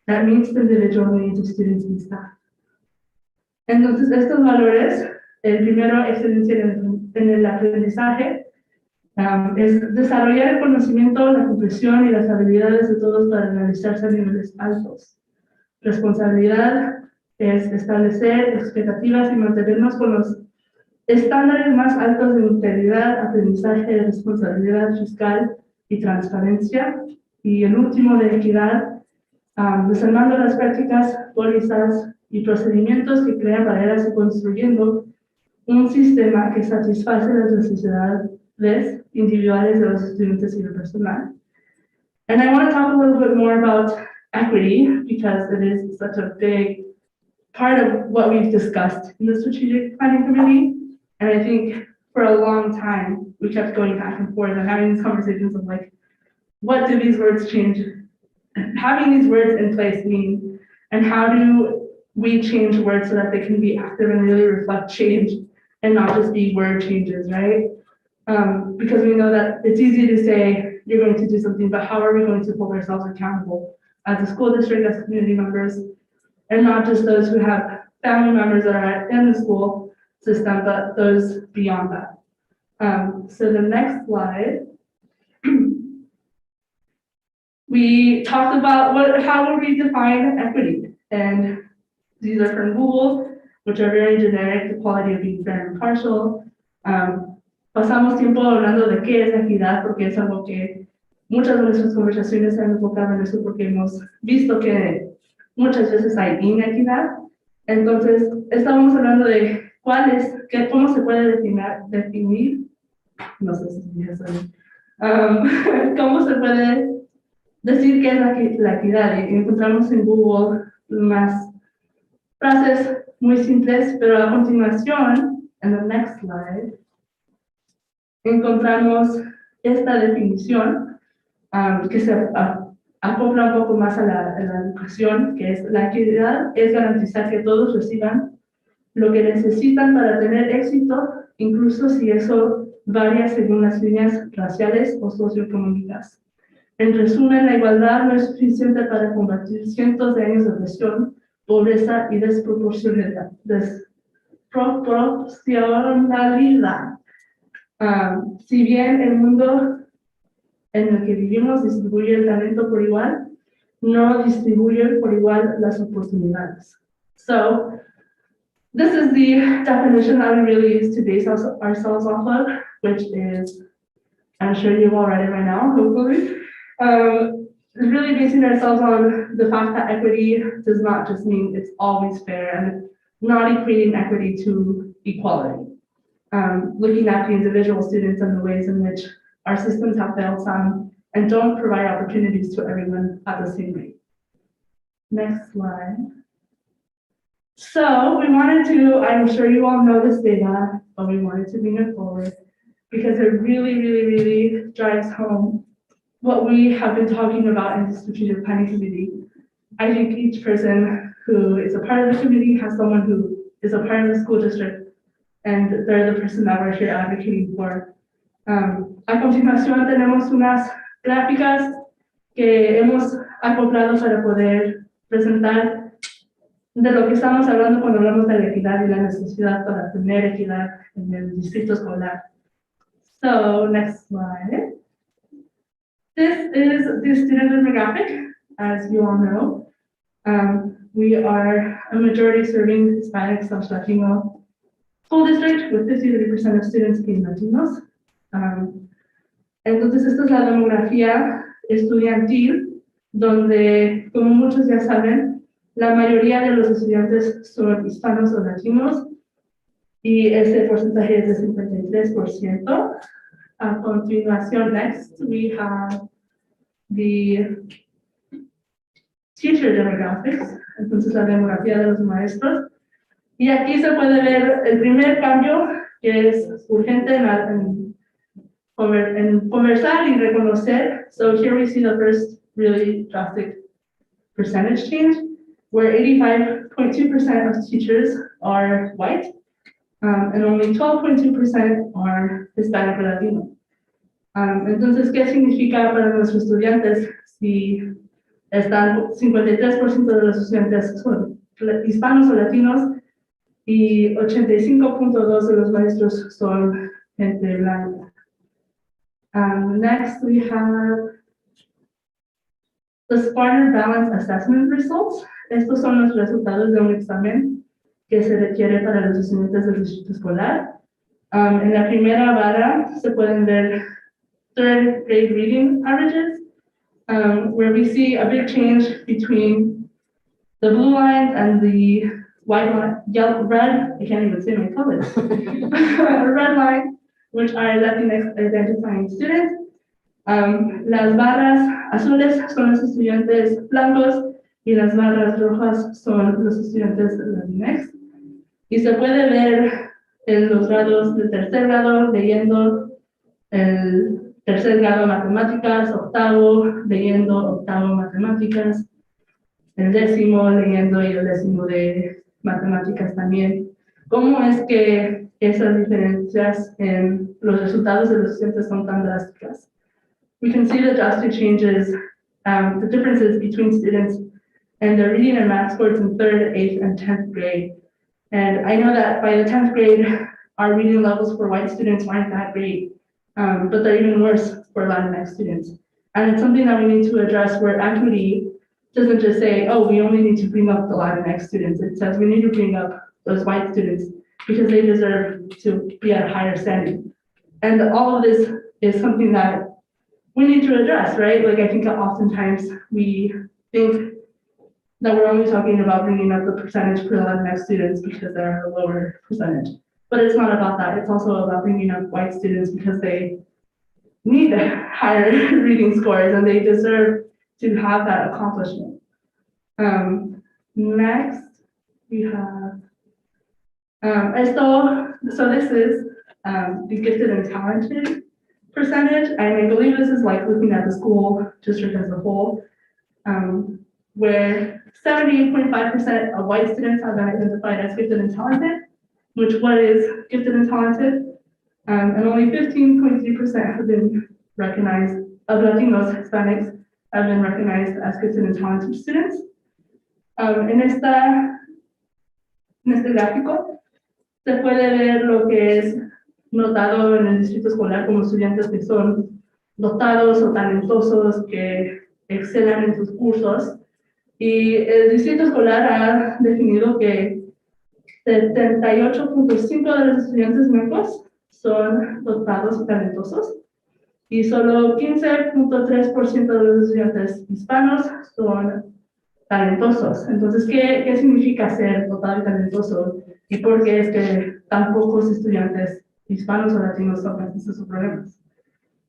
that meets the individual needs of students and staff. Entonces, estos valores, el primero, excelencia en el aprendizaje, es desarrollar el conocimiento, la comprensión y las habilidades de todos para realizarse a niveles altos. Responsabilidad es establecer expectativas y mantenernos con los estándares más altos de integridad, aprendizaje, responsabilidad fiscal y transparencia. Y el último de equidad, desarmando las prácticas, pólizas y procedimientos que crean barreras y construyendo un sistema que satisface las necesidades individuales de los estudiantes y del personal. And I want to talk a little bit more about equity because it is such a big part of what we've discussed in the strategic planning committee. And I think for a long time, we kept going back and forth and having these conversations of like, what do these words change? Having these words in place mean, and how do we change words so that they can be active and really reflect change and not just be word changes, right? Because we know that it's easy to say you're going to do something, but how are we going to hold ourselves accountable as a school district, as community members, and not just those who have family members that are in the school system, but those beyond that. So the next slide, we talked about how would we define equity, and these are from Google, which are very generic, the quality of being fair and impartial. Pasamos tiempo hablando de qué es equidad, porque es algo que muchas de nuestras conversaciones se han enfocado en eso, porque hemos visto que muchas veces hay inequidad. Entonces, estábamos hablando de cómo se puede definir, no sé si dije eso, cómo se puede decir qué es la equidad. Y encontramos en Google unas frases muy simples, pero a continuación, en the next slide, encontramos esta definición que se acopla un poco más a la educación, que es la equidad es garantizar que todos reciban lo que necesitan para tener éxito, incluso si eso varía según las líneas raciales o socioeconómicas. En resumen, la igualdad no es suficiente para combatir cientos de años de opresión, pobreza y desproporcionalidad. Si bien el mundo en el que vivimos distribuye el talento por igual, no distribuye por igual las oportunidades. So, this is the definition that we really use to base ourselves off of, which is, I'm sure you've all read it by now, hopefully. Really basing ourselves on the fact that equity does not just mean it's always fair and not equating equity to equality. Looking at the individual students and the ways in which our systems have failed some and don't provide opportunities to everyone at the same rate. Next slide. So we wanted to, I'm sure you all know this data, but we wanted to bring it forward because it really drives home what we have been talking about in the strategic planning committee. I think each person who is a part of the committee has someone who is a part of the school district, and they're the person that we're here advocating for. A continuación tenemos unas gráficas que hemos acoplado para poder presentar de lo que estamos hablando cuando hablamos de la equidad y la necesidad para tener equidad en el distrito escolar. So, next slide. This is the student demographic, as you all know. We are a majority serving Hispanic/Latino school district with 53% of students being Latinos. Entonces, esta es la demografía estudiantil, donde, como muchos ya saben, la mayoría de los estudiantes son hispanos o latinos, y ese porcentaje es de 53%. A continuación, next, we have the teacher demographics, entonces la demografía de los maestros. Y aquí se puede ver el primer cambio, que es urgente en conversar y reconocer. So here we see the first really drastic percentage change, where 85.2% of teachers are white, and only 12.2% are Hispanic or Latino. Entonces, ¿qué significa para nuestros estudiantes si están 53% de los estudiantes son hispanos o latinos y 85.2% de los maestros son gente blanca? Next, we have the Spartan Balance Assessment results. Estos son los resultados de un examen que se requiere para los estudiantes del distrito escolar. En la primera barra se pueden ver third grade reading averages, where we see a big change between the blue lines and the white line, yellow, red, I can't even say my colors, red line, which are Latinx identifying students. Las barras azules son los estudiantes blancos y las barras rojas son los estudiantes Latinx. Y se puede ver en los grados de tercer grado leyendo el tercer grado matemáticas, octavo leyendo octavo matemáticas, el décimo leyendo y el décimo de matemáticas también. ¿Cómo es que esas diferencias en los resultados de los estudiantes son tan drásticas? We can see the drastic changes, the differences between students and their reading and math scores in 3rd, 8th, and 10th grade. And I know that by the 10th grade, our reading levels for white students aren't that great, but they're even worse for Latinx students. And it's something that we need to address, where equity doesn't just say, oh, we only need to bring up the Latinx students. It says we need to bring up those white students because they deserve to be at a higher standing. And all of this is something that we need to address, right? Like, I think oftentimes we think that we're only talking about bringing up the percentage for Latinx students because they're a lower percentage. But it's not about that. It's also about bringing up white students because they need higher reading scores and they deserve to have that accomplishment. Next, we have so this is the gifted and talented percentage, and I believe this is like looking at the school district as a whole, where 78.5% of white students have been identified as gifted and talented, which what is gifted and talented, and only 15.3% have been recognized, of Latinos, Hispanics, have been recognized as gifted and talented students. En este gráfico se puede ver lo que es notado en el distrito escolar como estudiantes que son dotados o talentosos, que excelan en sus cursos. Y el distrito escolar ha definido que 78.5% de los estudiantes blancos son dotados y talentosos, y solo 15.3% de los estudiantes hispanos son talentosos. Entonces, ¿qué significa ser dotado y talentoso? ¿Y por qué es que tan pocos estudiantes hispanos o latinos tocan estos problemas?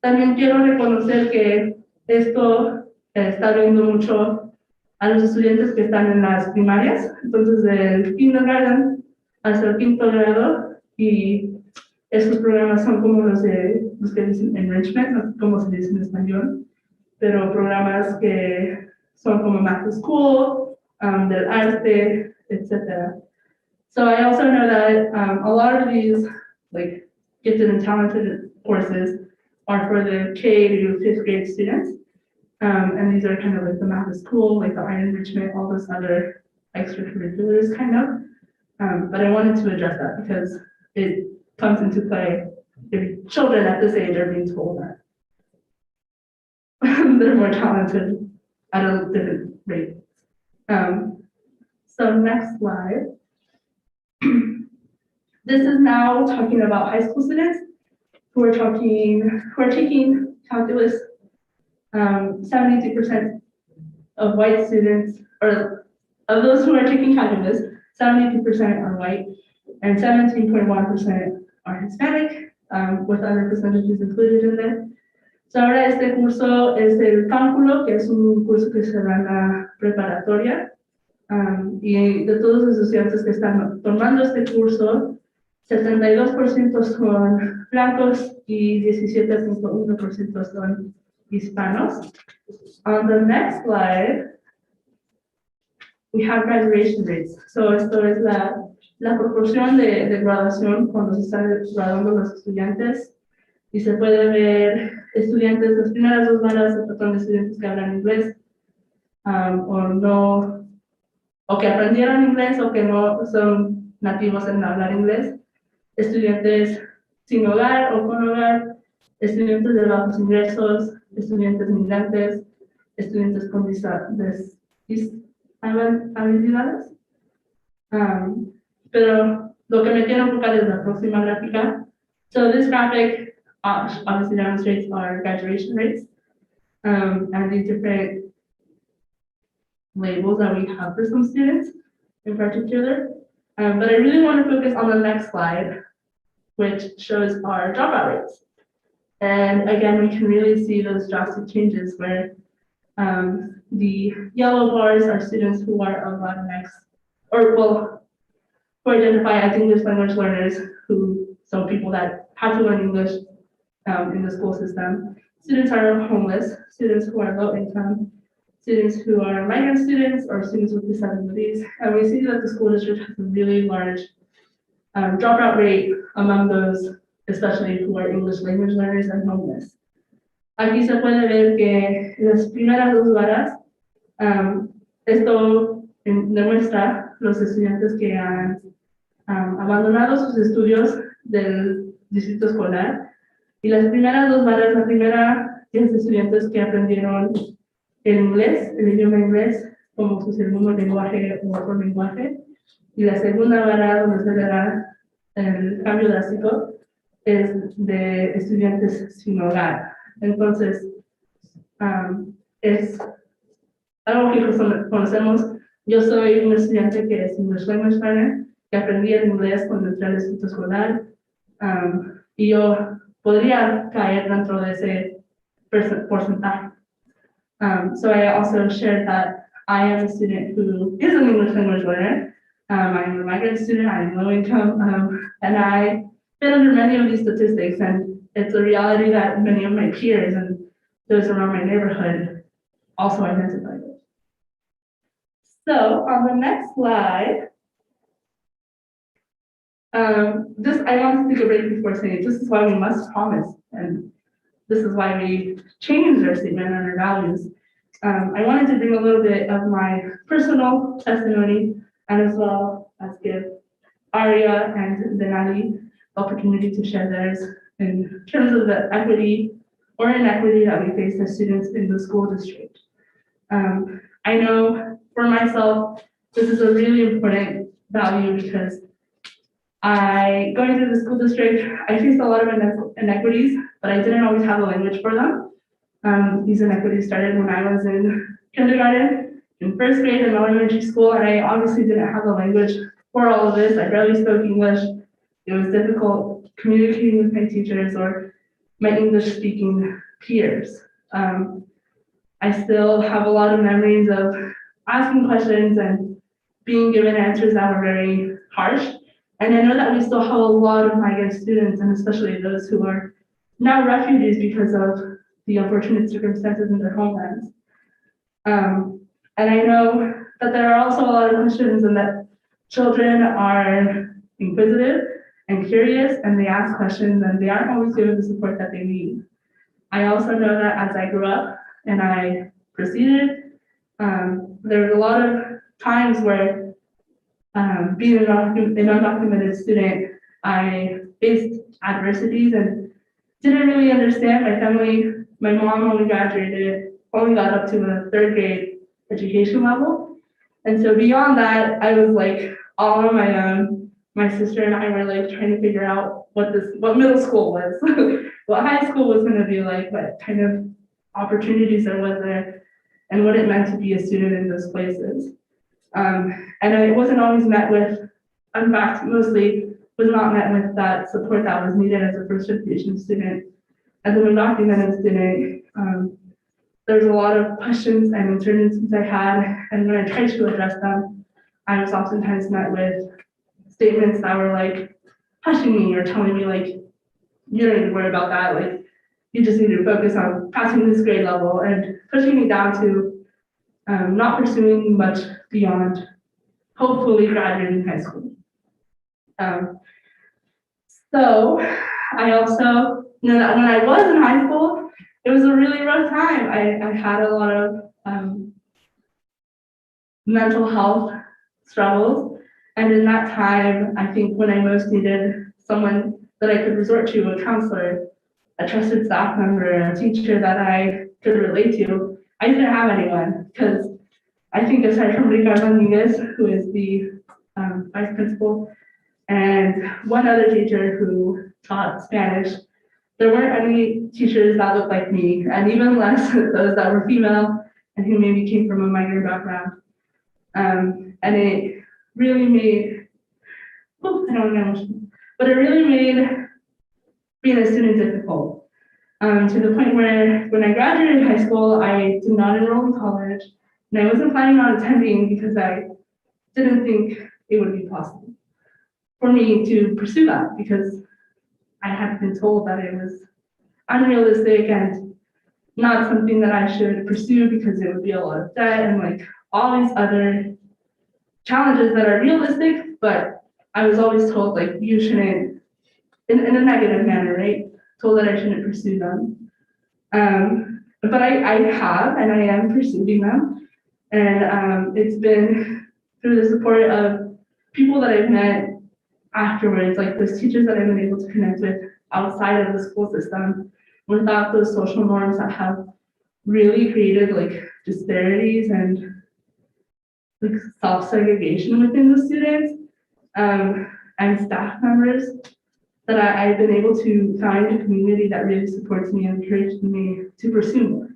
También quiero reconocer que Esto está viendo mucho a los estudiantes que están en las primarias, entonces del kindergarten hasta el quinto grado, y estos programas son como los que dicen enrichment, no sé cómo se dice en español, pero programas que son como Math School, del arte, etc. So I also know that a lot of these like gifted and talented courses are for the K to 5th grade students. And these are kind of like the Math School, like the art enrichment, all those other extracurriculars kind of. But I wanted to address that because it comes into play if children at this age are being told that they're more talented at a different rate. So next slide. This is now talking about high school students who are taking calculus. 72% of white students, or of those who are taking calculus, 72% are white, and 17.1% are Hispanic, with other percentages included in there. So ahora este curso es el cálculo, que es un curso que se da en la preparatoria, y de todos los estudiantes que están tomando este curso, 72% son blancos y 17.1% son hispanos. On the next slide, we have graduation rates. So esto es la proporción de graduación cuando se están graduando los estudiantes. Y se puede ver estudiantes, las primeras dos varas se tratan de estudiantes que hablan inglés, o que aprendieron inglés o que no son nativos en hablar inglés. Estudiantes sin hogar o con hogar, estudiantes de bajos ingresos, estudiantes migrantes, estudiantes con disabilidades. Pero lo que me quiero enfocar es la próxima gráfica. So this graphic obviously demonstrates our graduation rates, and the different labels that we have for some students in particular. But I really want to focus on the next slide, which shows our dropout rates. And again, we can really see those drastic changes where the yellow bars are students who are of Latinx, who identify as English language learners, so people that have to learn English in the school system. Students are homeless, students who are low income, students who are migrant students, or students with disabilities. And we see that the school district has a really large dropout rate among those, especially who are English language learners and homeless. Aquí se puede ver que las primeras dos varas, esto demuestra los estudiantes que han abandonado sus estudios del distrito escolar. Y las primeras dos varas, la primera es de estudiantes que aprendieron el inglés, el idioma inglés, como su segundo lenguaje o otro lenguaje. Y la segunda vara, donde se le da el cambio drástico, es de estudiantes sin hogar. Entonces, es algo que conocemos. Yo soy un estudiante que es English Language Learner, que aprendí el inglés cuando entré al distrito escolar, y yo podría caer dentro de ese porcentaje. So I also shared that I am a student who is an English language learner. I'm a migrant student, I'm low income, and I fit under many of these statistics, and it's a reality that many of my peers and those around my neighborhood also identify with. So on the next slide, I want to take a break before saying this is why we must promise, and this is why we changed our statement and our values. I wanted to bring a little bit of my personal testimony, and as well as give Aria and Denali opportunity to share theirs in terms of the equity or inequity that we face as students in the school district. I know for myself, this is a really important value because going through the school district, I faced a lot of inequities, but I didn't always have a language for them. These inequities started when I was in kindergarten, in first grade in elementary school, and I obviously didn't have a language for all of this. I barely spoke English. It was difficult communicating with my teachers or my English speaking peers. I still have a lot of memories of asking questions and being given answers that were very harsh. And I know that we still have a lot of migrant students, and especially those who are now refugees because of the unfortunate circumstances in their homelands. And I know that there are also a lot of questions and that children are inquisitive and curious, and they ask questions and they aren't always given the support that they need. I also know that as I grew up and I proceeded, there was a lot of times where being an undocumented student, I faced adversities and didn't really understand. My family, my mom only got up to a 3rd grade education level. And so beyond that, I was like all on my own. My sister and I were like trying to figure out what middle school was, what high school was going to be like, what kind of opportunities there was there, and what it meant to be a student in those places. And it wasn't always met with, in fact, mostly was not met with that support that was needed as a first generation student. As an undocumented student, there's a lot of questions and uncertainties I had, and when I tried to address them, I was oftentimes met with statements that were like pushing me or telling me like, you don't need to worry about that, like you just need to focus on passing this grade level, and pushing me down to not pursuing much beyond hopefully graduating high school. So I also know that when I was in high school, it was a really rough time. I had a lot of mental health struggles. And in that time, I think when I most needed someone that I could resort to, a counselor, a trusted staff member, a teacher that I could relate to, I didn't have anyone, because I think aside from Ricardo Dominguez, who is the vice principal, and one other teacher who taught Spanish, there weren't any teachers that looked like me, and even less those that were female and who maybe came from a migrant background. And it really made, I don't know, but it really made being a student difficult. To the point where when I graduated high school, I did not enroll in college, and I wasn't planning on attending because I didn't think it would be possible for me to pursue that, because I had been told that it was unrealistic and not something that I should pursue because it would be a lot of debt and like all these other challenges that are realistic, but I was always told like you shouldn't, in a negative manner, right? Told that I shouldn't pursue them. But I have, and I am pursuing them. And it's been through the support of people that I've met afterwards, like those teachers that I've been able to connect with outside of the school system, without those social norms that have really created like disparities and like self-segregation within the students, and staff members, that I've been able to find a community that really supports me and encourages me to pursue more.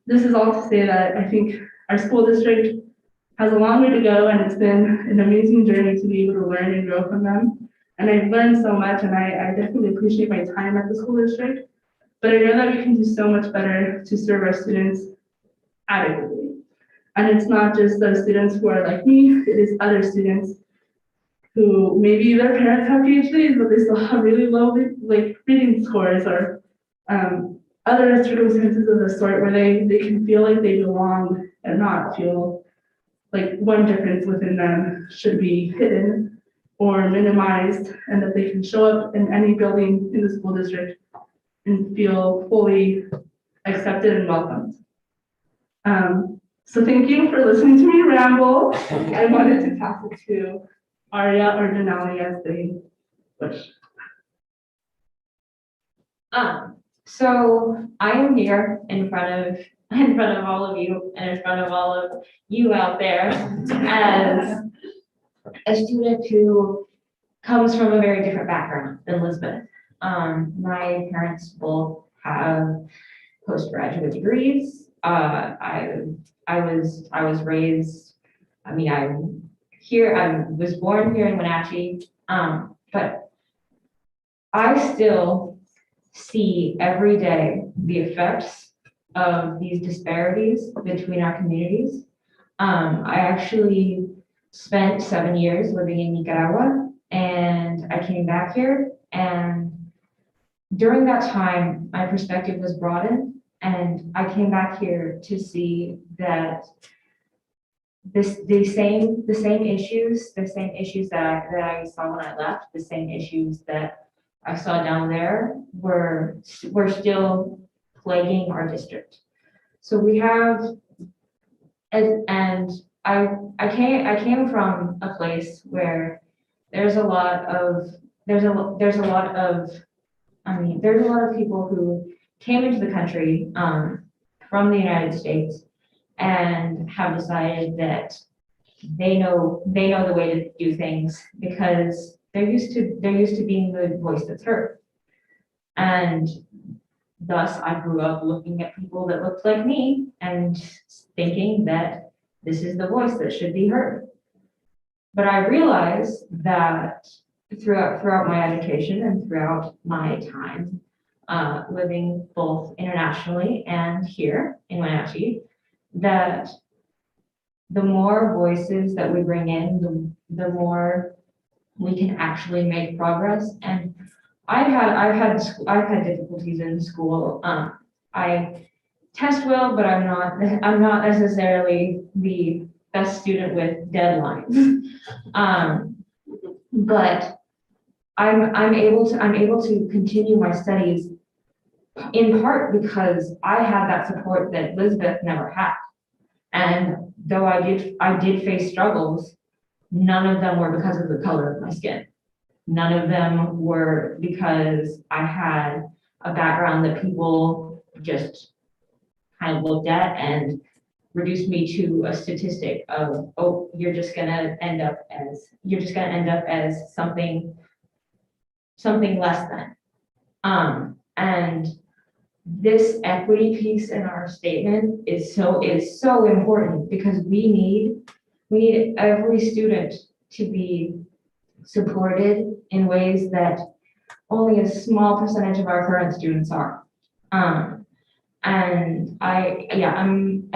This is all to say that I think our school district has a long way to go, and it's been an amazing journey to be able to learn and grow from them. And I've learned so much, and I definitely appreciate my time at the school district, but I know that we can do so much better to serve our students adequately. And it's not just those students who are like me, it is other students who maybe their parents have PhDs, but they still have really low like reading scores, or other circumstances of the sort where they can feel like they belong and not feel like one difference within them should be hidden or minimized, and that they can show up in any building in the school district and feel fully accepted and welcomed. So thank you for listening to me ramble. I wanted to pass it to Arya or Denali as they wish. So I am here in front of all of you and in front of all of you out there as a student who comes from a very different background than Elizabeth. My parents both have postgraduate degrees. I was raised, I was born here in Wenatchee, but I still see every day the effects of these disparities between our communities. I actually spent 7 years living in Nicaragua, and I came back here, and during that time, my perspective was broadened, and I came back here to see that the same issues that I saw when I left, the same issues that I saw down there were still plaguing our district. So we have, and I came from a place where there's a lot of people who came into the country from the United States and have decided that they know the way to do things because they're used to being the voice that's heard. And thus I grew up looking at people that looked like me and thinking that this is the voice that should be heard. But I realized that throughout my education and throughout my time living both internationally and here in Wenatchee, that the more voices that we bring in, the more we can actually make progress. And I've had difficulties in school. I test well, but I'm not necessarily the best student with deadlines. But I'm able to continue my studies in part because I had that support that Elizabeth never had. And though I did face struggles, none of them were because of the color of my skin. None of them were because I had a background that people just kind of looked at and reduced me to a statistic of, oh, you're just gonna end up as something less than. And this equity piece in our statement is so important because we need every student to be supported in ways that only a small percentage of our current students are. And I'm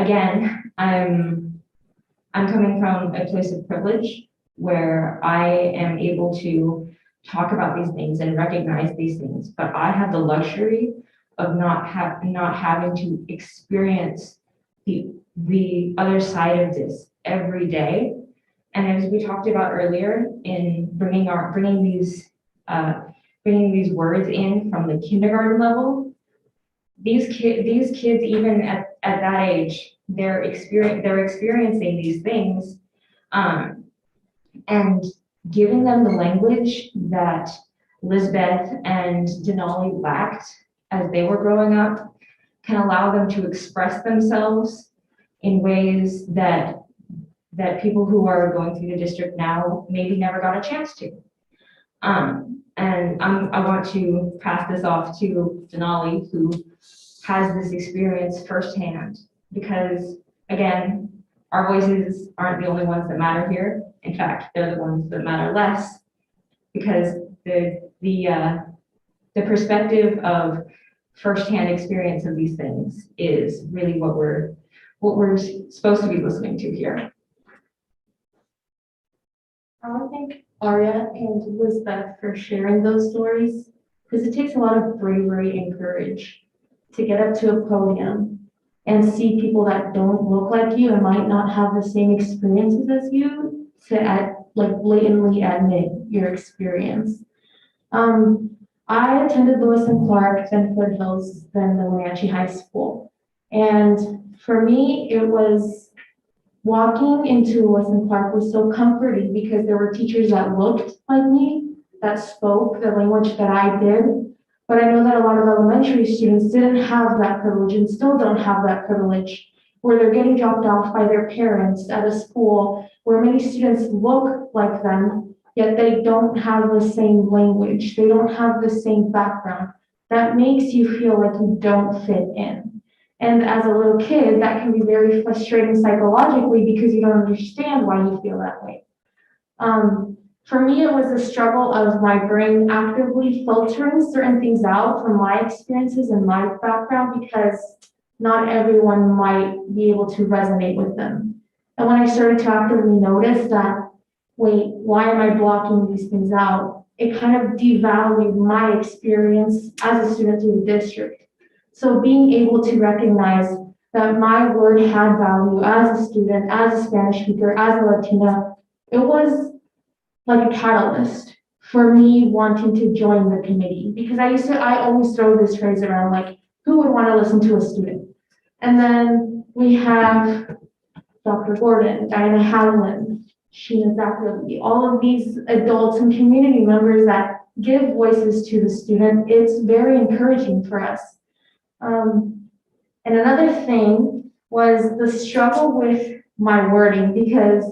coming from a place of privilege where I am able to talk about these things and recognize these things, but I have the luxury of not having to experience the other side of this every day. And as we talked about earlier, in bringing these words in from the kindergarten level, these kids even at that age, they're experiencing these things, and giving them the language that Lisbeth and Denali lacked as they were growing up can allow them to express themselves in ways that people who are going through the district now maybe never got a chance to. And I want to pass this off to Denali, who has this experience firsthand, because again, our voices aren't the only ones that matter here. In fact, they're the ones that matter less, because the perspective of firsthand experience of these things is really what we're supposed to be listening to here. I want to thank Aria and Elizabeth for sharing those stories, because it takes a lot of bravery and courage to get up to a podium and see people that don't look like you and might not have the same experiences as you to blatantly admit your experience. I attended Lewis and Clark, then Foothills, then the Wenatchee High School. And for me, it was walking into Lewis and Clark was so comforting because there were teachers that looked like me, that spoke the language that I did. But I know that a lot of elementary students didn't have that privilege and still don't have that privilege, where they're getting dropped off by their parents at a school where many students look like them, yet they don't have the same language. They don't have the same background. That makes you feel like you don't fit in. And as a little kid, that can be very frustrating psychologically because you don't understand why you feel that way. For me, it was a struggle of my brain actively filtering certain things out from my experiences and my background, because not everyone might be able to resonate with them. And when I started to actively notice that, wait, why am I blocking these things out? It kind of devalued my experience as a student through the district. So being able to recognize that my word had value as a student, as a Spanish speaker, as a Latina, it was like a catalyst for me wanting to join the committee. Because I always throw this phrase around, like, who would want to listen to a student? And then we have Dr. Gordon, Diana Hadlin, Sheena Zachary, all of these adults and community members that give voices to the student. It's very encouraging for us. And another thing was the struggle with my wording, because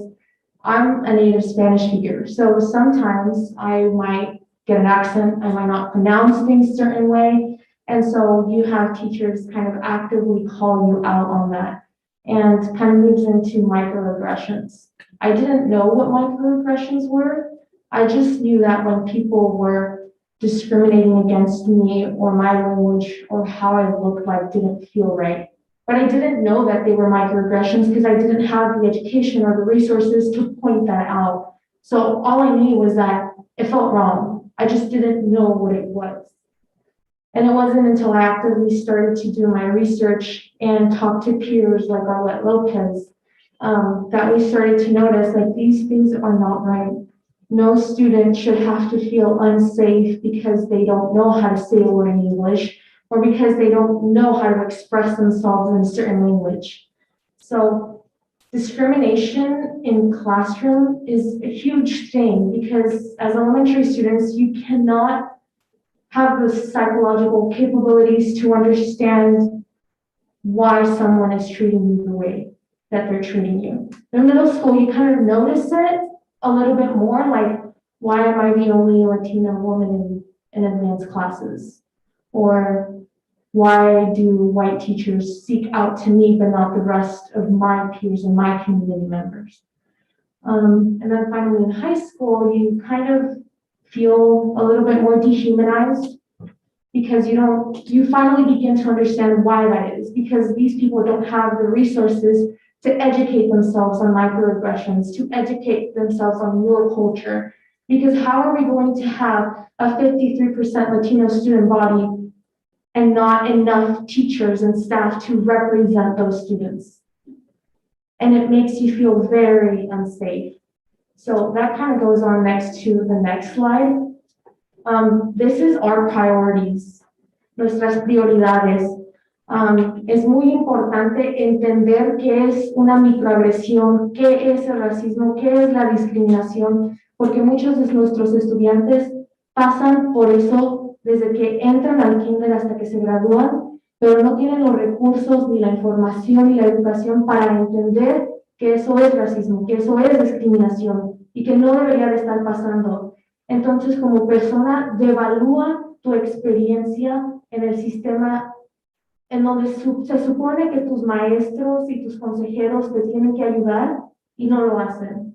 I'm a native Spanish speaker. So sometimes I might get an accent, I might not pronounce things a certain way. And so you have teachers kind of actively call you out on that, and kind of moves into microaggressions. I didn't know what microaggressions were. I just knew that when people were discriminating against me or my language or how I looked like didn't feel right. But I didn't know that they were microaggressions because I didn't have the education or the resources to point that out. So all I knew was that it felt wrong. I just didn't know what it was. And it wasn't until I actively started to do my research and talk to peers like Arlette Lopez that we started to notice, like, these things are not right. No student should have to feel unsafe because they don't know how to say a word in English or because they don't know how to express themselves in a certain language. So discrimination in classroom is a huge thing because as elementary students, you cannot have the psychological capabilities to understand why someone is treating you the way that they're treating you. In middle school, you kind of notice it a little bit more, like, why am I the only Latina woman in advanced classes? Or why do white teachers seek out to me but not the rest of my peers and my community members? And then finally in high school, you kind of feel a little bit more dehumanized because you finally begin to understand why that is, because these people don't have the resources to educate themselves on microaggressions, to educate themselves on your culture. Because how are we going to have a 53% Latino student body and not enough teachers and staff to represent those students? And it makes you feel very unsafe. So that kind of goes on next to the next slide. This is our priorities, nuestras prioridades. Es muy importante entender qué es una microagresión, qué es el racismo, qué es la discriminación, porque muchos de nuestros estudiantes pasan por eso desde que entran al kinder hasta que se gradúan, pero no tienen los recursos ni la información ni la educación para entender que eso es racismo, que eso es discriminación y que no debería de estar pasando. Entonces, como persona, devalúa tu experiencia en el sistema en donde se supone que tus maestros y tus consejeros te tienen que ayudar y no lo hacen.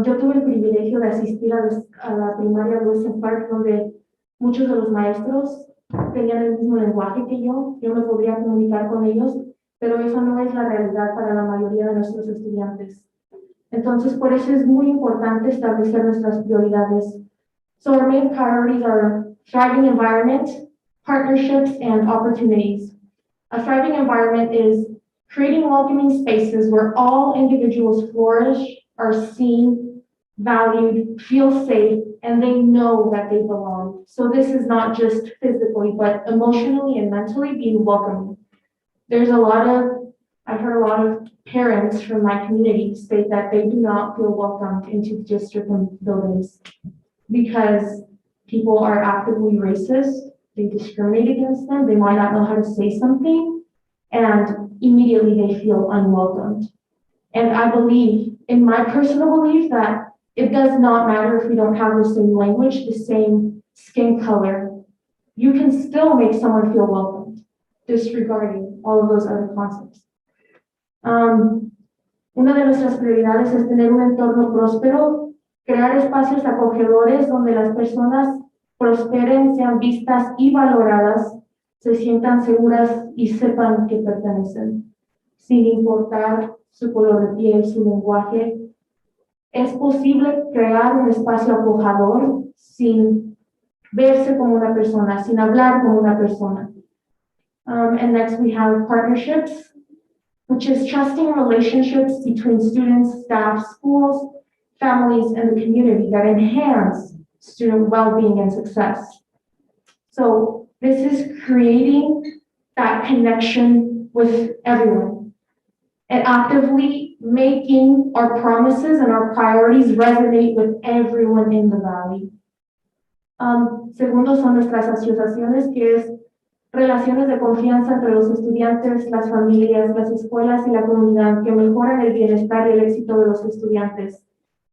Yo tuve el privilegio de asistir a la primaria Wilson Park, donde muchos de los maestros tenían el mismo lenguaje que yo me podía comunicar con ellos, pero eso no es la realidad para la mayoría de nuestros estudiantes. Entonces, por eso es muy importante establecer nuestras prioridades. So our main priorities are thriving environment, partnerships, and opportunities. A thriving environment is creating welcoming spaces where all individuals flourish, are seen, valued, feel safe, and they know that they belong. So this is not just physically, but emotionally and mentally being welcoming. I've heard a lot of parents from my community state that they do not feel welcomed into district buildings because people are actively racist. They discriminate against them. They might not know how to say something, and immediately they feel unwelcomed. And I believe, in my personal belief, that it does not matter if we don't have the same language, the same skin color. You can still make someone feel welcomed, disregarding all of those other concepts. Una de nuestras prioridades es tener un entorno próspero, crear espacios acogedores donde las personas prosperen, sean vistas y valoradas, se sientan seguras y sepan que pertenecen, sin importar su color de piel, su lenguaje. Es posible crear un espacio acogedor sin verse como una persona, sin hablar como una persona. And next we have partnerships, which is trusting relationships between students, staff, schools, families, and the community that enhance student well-being and success. So this is creating that connection with everyone and actively making our promises and our priorities resonate with everyone in the valley. Segundo son nuestras asociaciones, que es relaciones de confianza entre los estudiantes, las familias, las escuelas y la comunidad que mejoran el bienestar y el éxito de los estudiantes.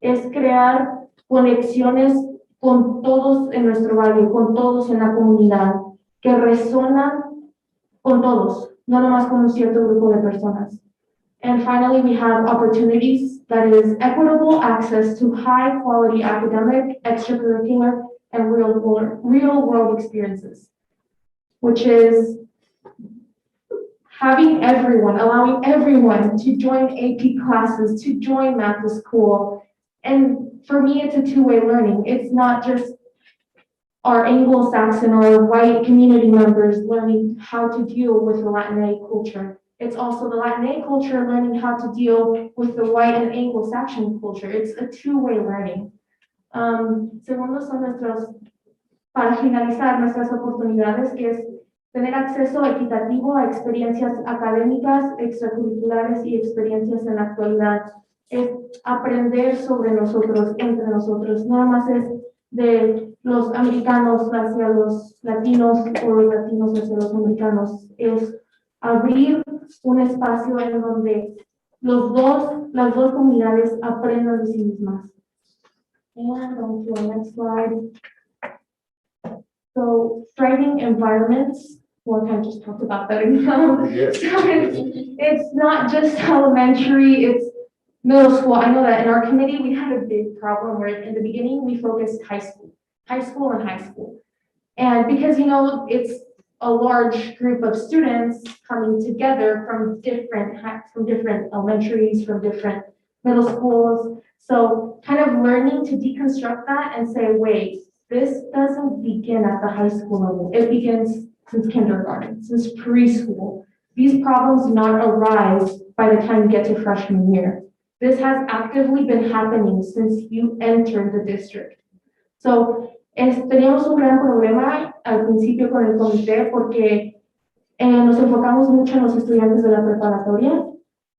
Es crear conexiones con todos en nuestro barrio, con todos en la comunidad, que resonan con todos, no nomás con un cierto grupo de personas. And finally, we have opportunities, that is equitable access to high quality academic, extracurricular, and real world experiences, which is having everyone, allowing everyone to join AP classes, to join math school. And for me, it's a two-way learning. It's not just our Anglo-Saxon or white community members learning how to deal with the Latinx culture. It's also the Latinx culture learning how to deal with the white and Anglo-Saxon culture. It's a two-way learning. Segundo son para finalizar nuestras oportunidades, que es tener acceso equitativo a experiencias académicas, extracurriculares y experiencias en la actualidad. Es aprender sobre nosotros, entre nosotros, no más es de los americanos hacia los latinos o los latinos hacia los americanos. Es abrir un espacio en donde las dos comunidades aprendan de sí mismas. And on to our next slide. So, thriving environments, well, I kind of just talked about that. It's not just elementary, it's middle school. I know that in our committee, we had a big problem where in the beginning, we focused high school and high school. And because, it's a large group of students coming together from different elementaries, from different middle schools. So kind of learning to deconstruct that and say, wait, this doesn't begin at the high school level. It begins since kindergarten, since preschool. These problems do not arise by the time you get to freshman year. This has actively been happening since you entered the district. So, teníamos un gran problema al principio con el comité porque nos enfocamos mucho en los estudiantes de la preparatoria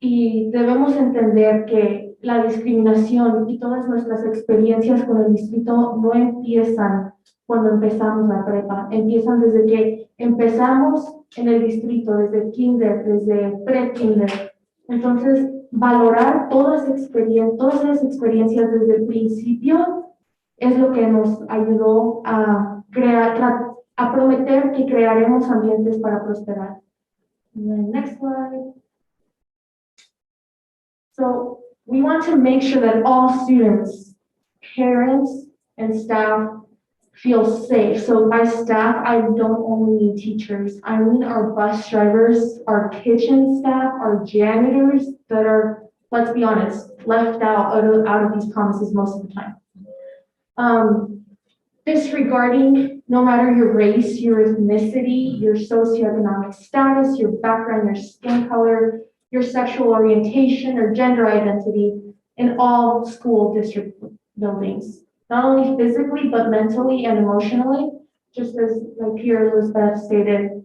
y debemos entender que la discriminación y todas nuestras experiencias con el distrito no empiezan cuando empezamos la prepa, empiezan desde que empezamos en el distrito, desde kinder, desde pre-kinder. Entonces, valorar todas esas experiencias desde el principio es lo que nos ayudó a prometer que crearemos ambientes para prosperar. Next slide. So we want to make sure that all students, parents, and staff feel safe. So by staff, I don't only mean teachers. I mean our bus drivers, our kitchen staff, our janitors that are, let's be honest, left out of these promises most of the time. Disregarding no matter your race, your ethnicity, your socioeconomic status, your background, your skin color, your sexual orientation or gender identity in all school district buildings, not only physically, but mentally and emotionally. Just as my peer Elizabeth stated,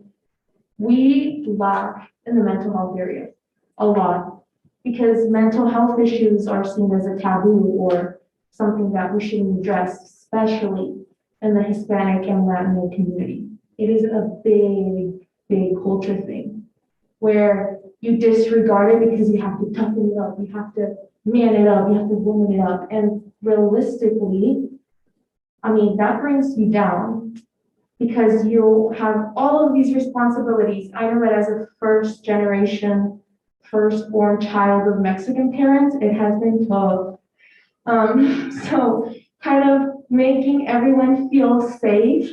we lack in the mental health area a lot because mental health issues are seen as a taboo or something that we shouldn't address, especially in the Hispanic and Latino community. It is a big, big culture thing where you disregard it because you have to toughen it up, you have to man it up, you have to woman it up. And realistically, that brings you down because you have all of these responsibilities. I know that as a first generation, firstborn child of Mexican parents, it has been tough. So kind of making everyone feel safe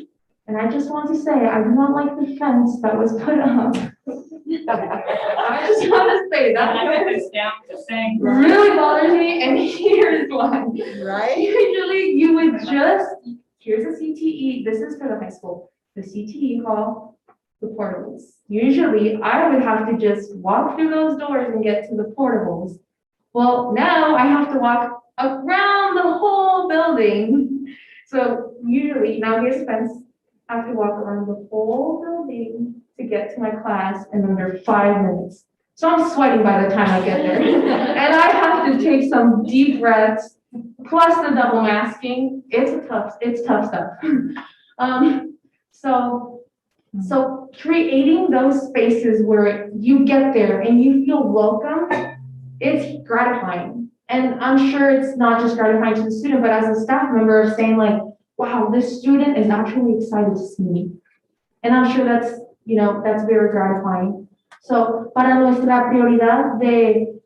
And I just want to say, I do not like the fence that was put up. I just want to say that It's down to saying. really bothers me, and here's why. Right? Usually you would just, here's a CTE, this is for the high school, the CTE hall, the portables. Usually I would have to just walk through those doors and get to the portables. Well, now I have to walk around the whole building. So usually, now here's a fence, I have to walk around the whole building to get to my class in under 5 minutes. So I'm sweating by the time I get there. And I have to take some deep breaths, plus the double masking. It's tough stuff. So creating those spaces where you get there and you feel welcome, it's gratifying. And I'm sure it's not just gratifying to the student, but as a staff member saying like, wow, this student is actually excited to see me. And I'm sure that's very gratifying. So, para nuestra prioridad de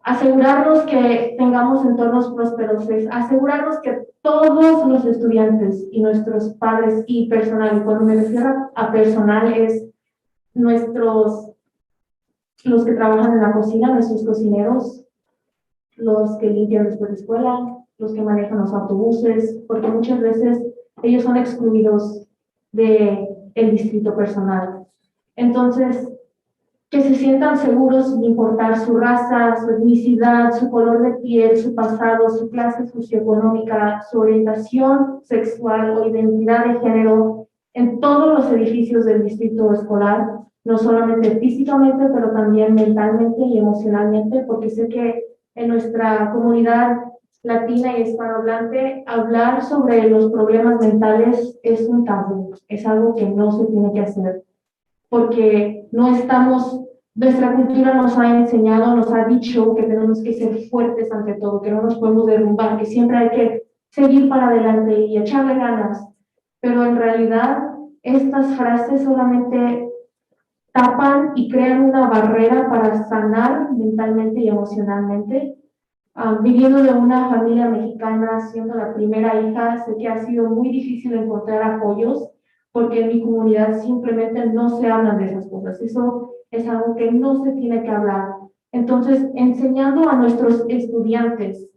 asegurarnos que tengamos entornos prósperos es asegurarnos que todos los estudiantes y nuestros padres y personal, y cuando me refiero a personal es los que trabajan en la cocina, nuestros cocineros, los que limpian después de escuela, los que manejan los autobuses, porque muchas veces ellos son excluidos del distrito personal. Entonces, que se sientan seguros sin importar su raza, su etnicidad, su color de piel, su pasado, su clase socioeconómica, su orientación sexual o identidad de género en todos los edificios del distrito escolar, no solamente físicamente, pero también mentalmente y emocionalmente, porque sé que en nuestra comunidad latina y hispanohablante, hablar sobre los problemas mentales es un tabú, es algo que no se tiene que hacer, porque nuestra cultura nos ha enseñado, nos ha dicho que tenemos que ser fuertes ante todo, que no nos podemos derrumbar, que siempre hay que seguir para adelante y echarle ganas, pero en realidad estas frases solamente tapan y crean una barrera para sanar mentalmente y emocionalmente. Viviendo de una familia mexicana, siendo la primera hija, sé que ha sido muy difícil encontrar apoyos porque en mi comunidad simplemente no se hablan de esas cosas. Eso es algo que no se tiene que hablar. Entonces, enseñando a nuestros estudiantes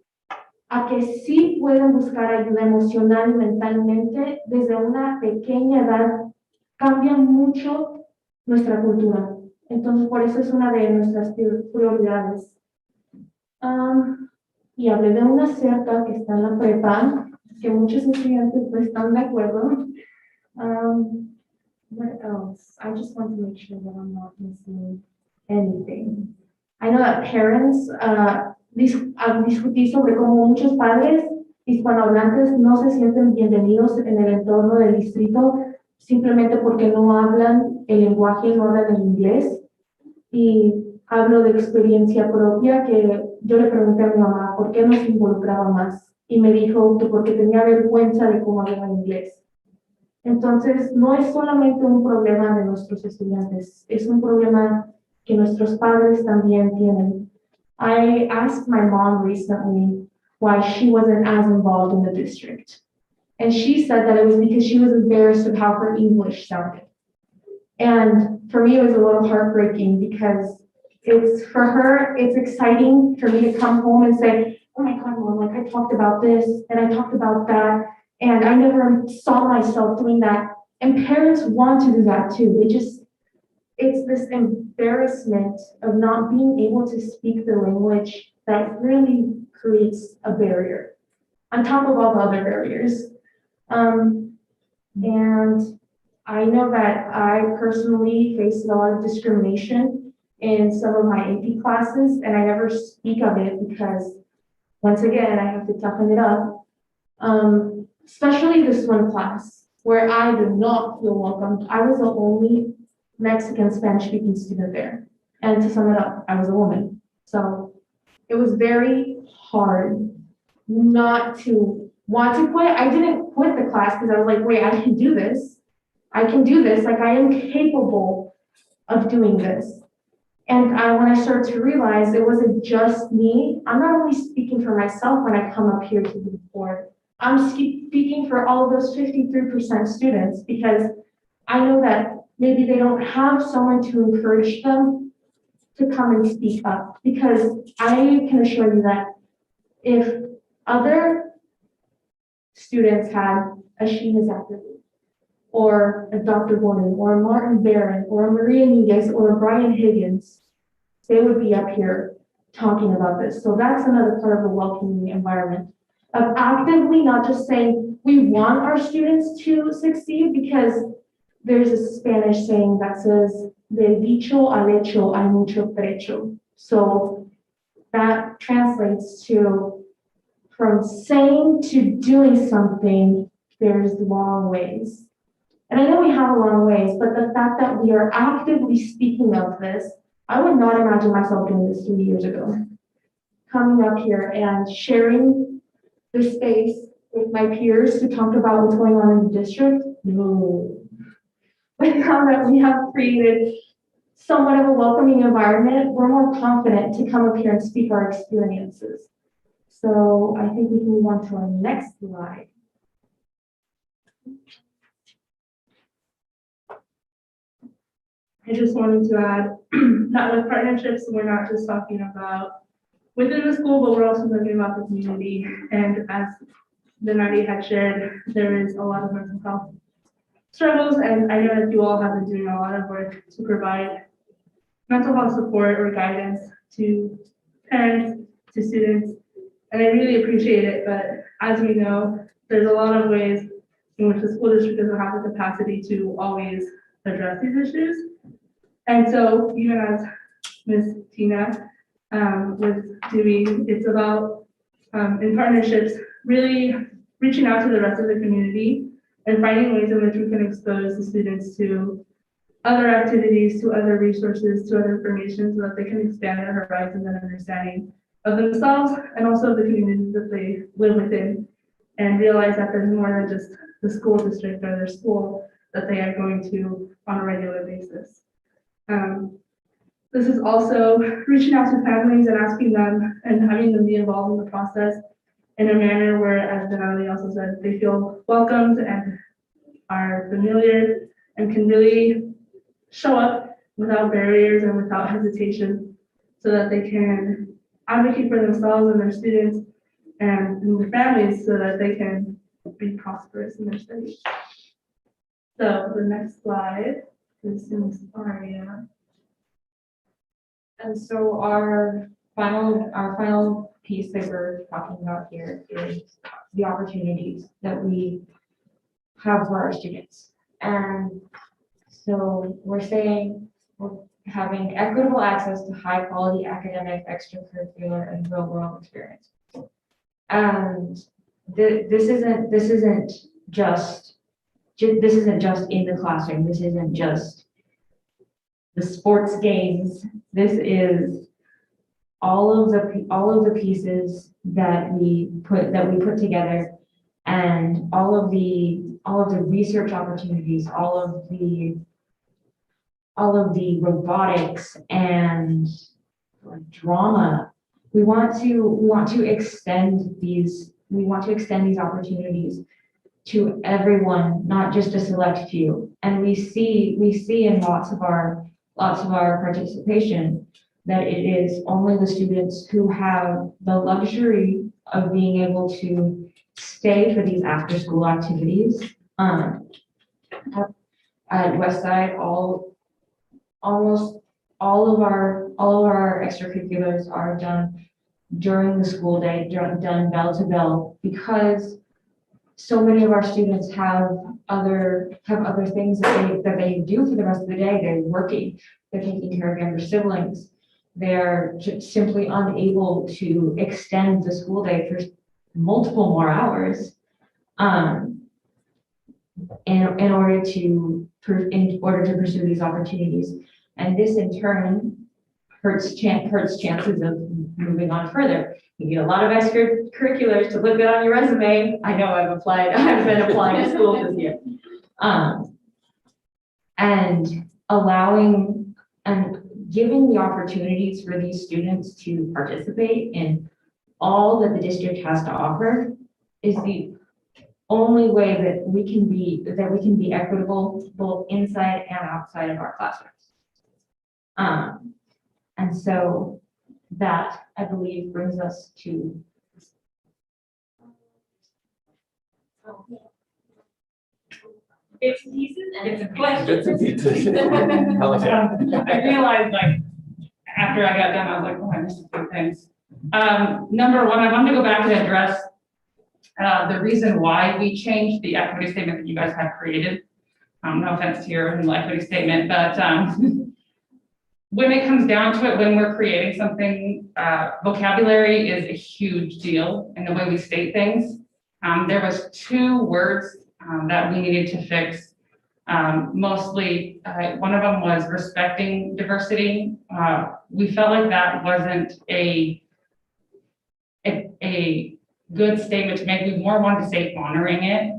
a que sí pueden buscar ayuda emocional y mentalmente desde una pequeña edad, cambia mucho nuestra cultura. Entonces, por eso es una de nuestras prioridades. Y hablé de una cerca que está en la prepa, que muchos estudiantes no están de acuerdo. What else? I just want to make sure that I'm not missing anything. I know that parents discutí sobre cómo muchos padres hispanohablantes no se sienten bienvenidos en el entorno del distrito simplemente porque no hablan el lenguaje, no hablan el inglés. Y hablo de experiencia propia, que yo le pregunté a mi mamá por qué nos involucraba más. Y me dijo que porque tenía vergüenza de cómo hablaba inglés. Entonces, no es solamente un problema de nuestros estudiantes, es un problema que nuestros padres también tienen. I asked my mom recently why she wasn't as involved in the district. And she said that it was because she was embarrassed of how her English sounded. And for me, it was a little heartbreaking because for her, it's exciting for me to come home and say, oh my God, Mom, like I talked about this and I talked about that. And I never saw myself doing that. And parents want to do that too. It's this embarrassment of not being able to speak the language that really creates a barrier on top of all the other barriers. And I know that I personally faced a lot of discrimination in some of my AP classes, and I never speak of it because, once again, I have to toughen it up. Especially this one class, where I did not feel welcomed. I was the only Mexican Spanish-speaking student there. And to sum it up, I was a woman. So it was very hard not to want to quit. I didn't quit the class because I was like, wait, I can do this. I can do this. Like, I am capable of doing this. And when I started to realize it wasn't just me, I'm not only speaking for myself when I come up here to the board, I'm speaking for all of those 53% students, because I know that maybe they don't have someone to encourage them to come and speak up, because I can assure you that if other students had a Sheena Zachary, or a Dr. Gordon, or a Martin Barron, or a Maria Niguez, or a Brian Higgins, they would be up here talking about this. So that's another part of the welcoming environment, of actively not just saying we want our students to succeed, because there's a Spanish saying that says, de dicho al hecho hay mucho trecho. So that translates to, from saying to doing something, there's long ways. And I know we have a long ways, but the fact that we are actively speaking of this, I would not imagine myself doing this 3 years ago. Coming up here and sharing the space with my peers to talk about what's going on in the district, no. But now that we have created somewhat of a welcoming environment, we're more confident to come up here and speak our experiences. So I think we can move on to our next slide. I just wanted to add that with partnerships, we're not just talking about within the school, but we're also talking about the community. And as Denari had shared, there is a lot of mental health struggles, and I know that you all have been doing a lot of work to provide mental health support or guidance to parents, to students, and I really appreciate it. But as we know, there's a lot of ways in which the school district doesn't have the capacity to always address these issues. And so even as Ms. Tina was doing, it's about in partnerships, really reaching out to the rest of the community and finding ways in which we can expose the students to other activities, to other resources, to other information, so that they can expand their horizons and understanding of themselves and also of the communities that they live within, and realize that there's more than just the school district or their school that they are going to on a regular basis. This is also reaching out to families and asking them and having them be involved in the process in a manner where, as Denali also said, they feel welcomed and are familiar and can really show up without barriers and without hesitation, so that they can advocate for themselves and their students and their families, so that they can be prosperous in their studies. So the next slide is Ms. Aria. And so our final piece that we're talking about here is the opportunities that we have for our students. And so we're saying we're having equitable access to high quality academic, extracurricular, and real world experience. And this isn't just in the classroom. This isn't just the sports games. This is all of the pieces that we put together, and all of the research opportunities, all of the robotics and drama. We want to extend these opportunities to everyone, not just a select few. And we see in lots of our participation that it is only the students who have the luxury of being able to stay for these after school activities. At Westside, almost all of our extracurriculars are done during the school day, done bell to bell, because so many of our students have other things that they do for the rest of the day. They're working, they're taking care of younger siblings. They're just simply unable to extend the school day for multiple more hours in order to pursue these opportunities. And this in turn hurts chances of moving on further. You get a lot of extracurriculars to look good on your resume. I know I've been applying to schools this year. And allowing and giving the opportunities for these students to participate in all that the district has to offer is only way that we can be equitable both inside and outside of our classrooms. And so that, I believe, brings us to Bits and pieces and Bits and questions. Bits and pieces. I like that. I realized, like, after I got done, I was like, oh, I missed a few things. Number one, I wanted to go back and address the reason why we changed the equity statement that you guys have created. No offense to your equity statement, but when it comes down to it, when we're creating something, vocabulary is a huge deal in the way we state things. There was 2 words that we needed to fix. Mostly, one of them was respecting diversity. We felt like that wasn't a good statement to make. We more wanted to say honoring it,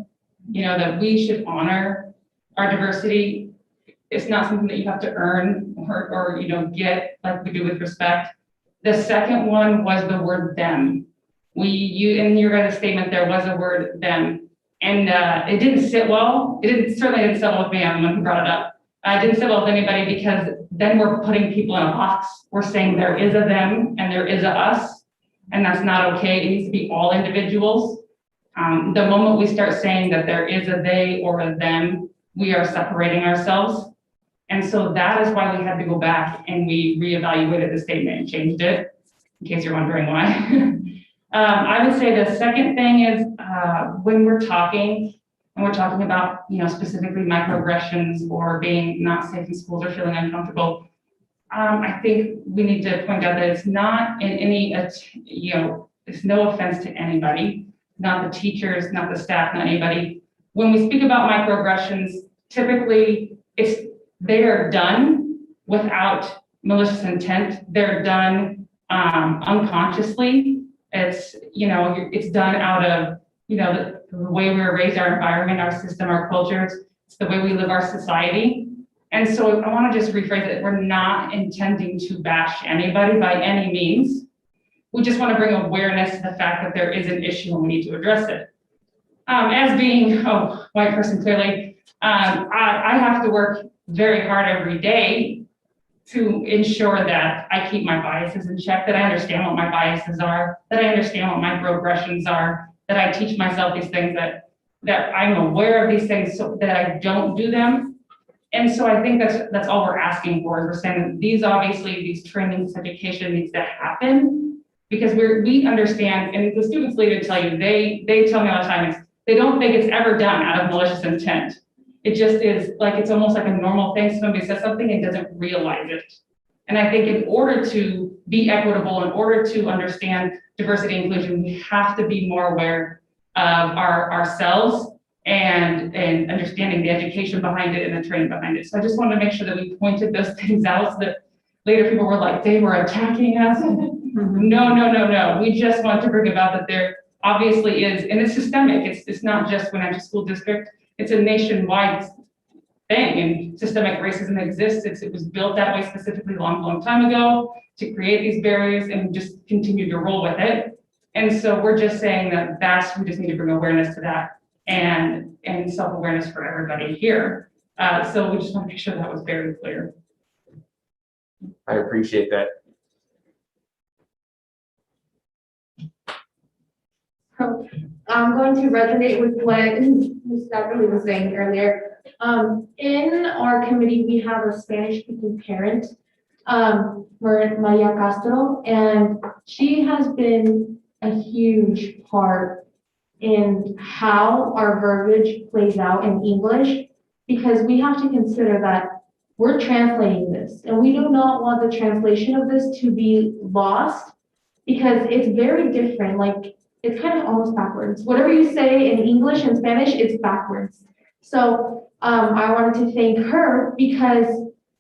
that we should honor our diversity. It's not something that you have to earn or get like we do with respect. The second one was the word them. In your guys' statement, there was a word them, and it didn't sit well. Certainly didn't sit well with me. I'm the one who brought it up. It didn't sit well with anybody because then we're putting people in a box. We're saying there is a them and there is a us, and that's not okay. It needs to be all individuals. The moment we start saying that there is a they or a them, we are separating ourselves. And so that is why we had to go back and we reevaluated the statement and changed it, in case you're wondering why. I would say the second thing is when we're talking about, specifically microaggressions or being not safe in schools or feeling uncomfortable, I think we need to point out that it's not in any, it's no offense to anybody, not the teachers, not the staff, not anybody. When we speak about microaggressions, typically they are done without malicious intent. They're done unconsciously. It's done out of, the way we were raised, our environment, our system, our cultures. It's the way we live our society. And so I want to just rephrase it. We're not intending to bash anybody by any means. We just want to bring awareness to the fact that there is an issue and we need to address it. As being a white person, clearly, I have to work very hard every day to ensure that I keep my biases in check, that I understand what my biases are, that I understand what microaggressions are, that I teach myself these things, that I'm aware of these things so that I don't do them. And so I think that's all we're asking for, is we're saying that these trainings, education needs to happen, because we understand, and the students later tell you, they tell me all the time, they don't think it's ever done out of malicious intent. It just is like, it's almost like a normal thing. Somebody says something and doesn't realize it. And I think in order to be equitable, in order to understand diversity and inclusion, we have to be more aware of ourselves and understanding the education behind it and the training behind it. So I just wanted to make sure that we pointed those things out so that later people were like, they were attacking us. No. We just want to bring about that there obviously is, and it's systemic. It's not just Wenatchee School District. It's a nationwide thing, and systemic racism exists. It was built that way specifically a long time ago to create these barriers, and just continue to roll with it. And so we're just saying that we just need to bring awareness to that and self-awareness for everybody here. So we just want to make sure that was very clear. I appreciate that. I'm going to resonate with what Ms. Beverly was saying earlier. In our committee, we have a Spanish-speaking parent, Maria Castro, and she has been a huge part in how our verbiage plays out in English, because we have to consider that we're translating this, and we do not want the translation of this to be lost, because it's very different. Like, it's kind of almost backwards. Whatever you say in English and Spanish, it's backwards. So I wanted to thank her, because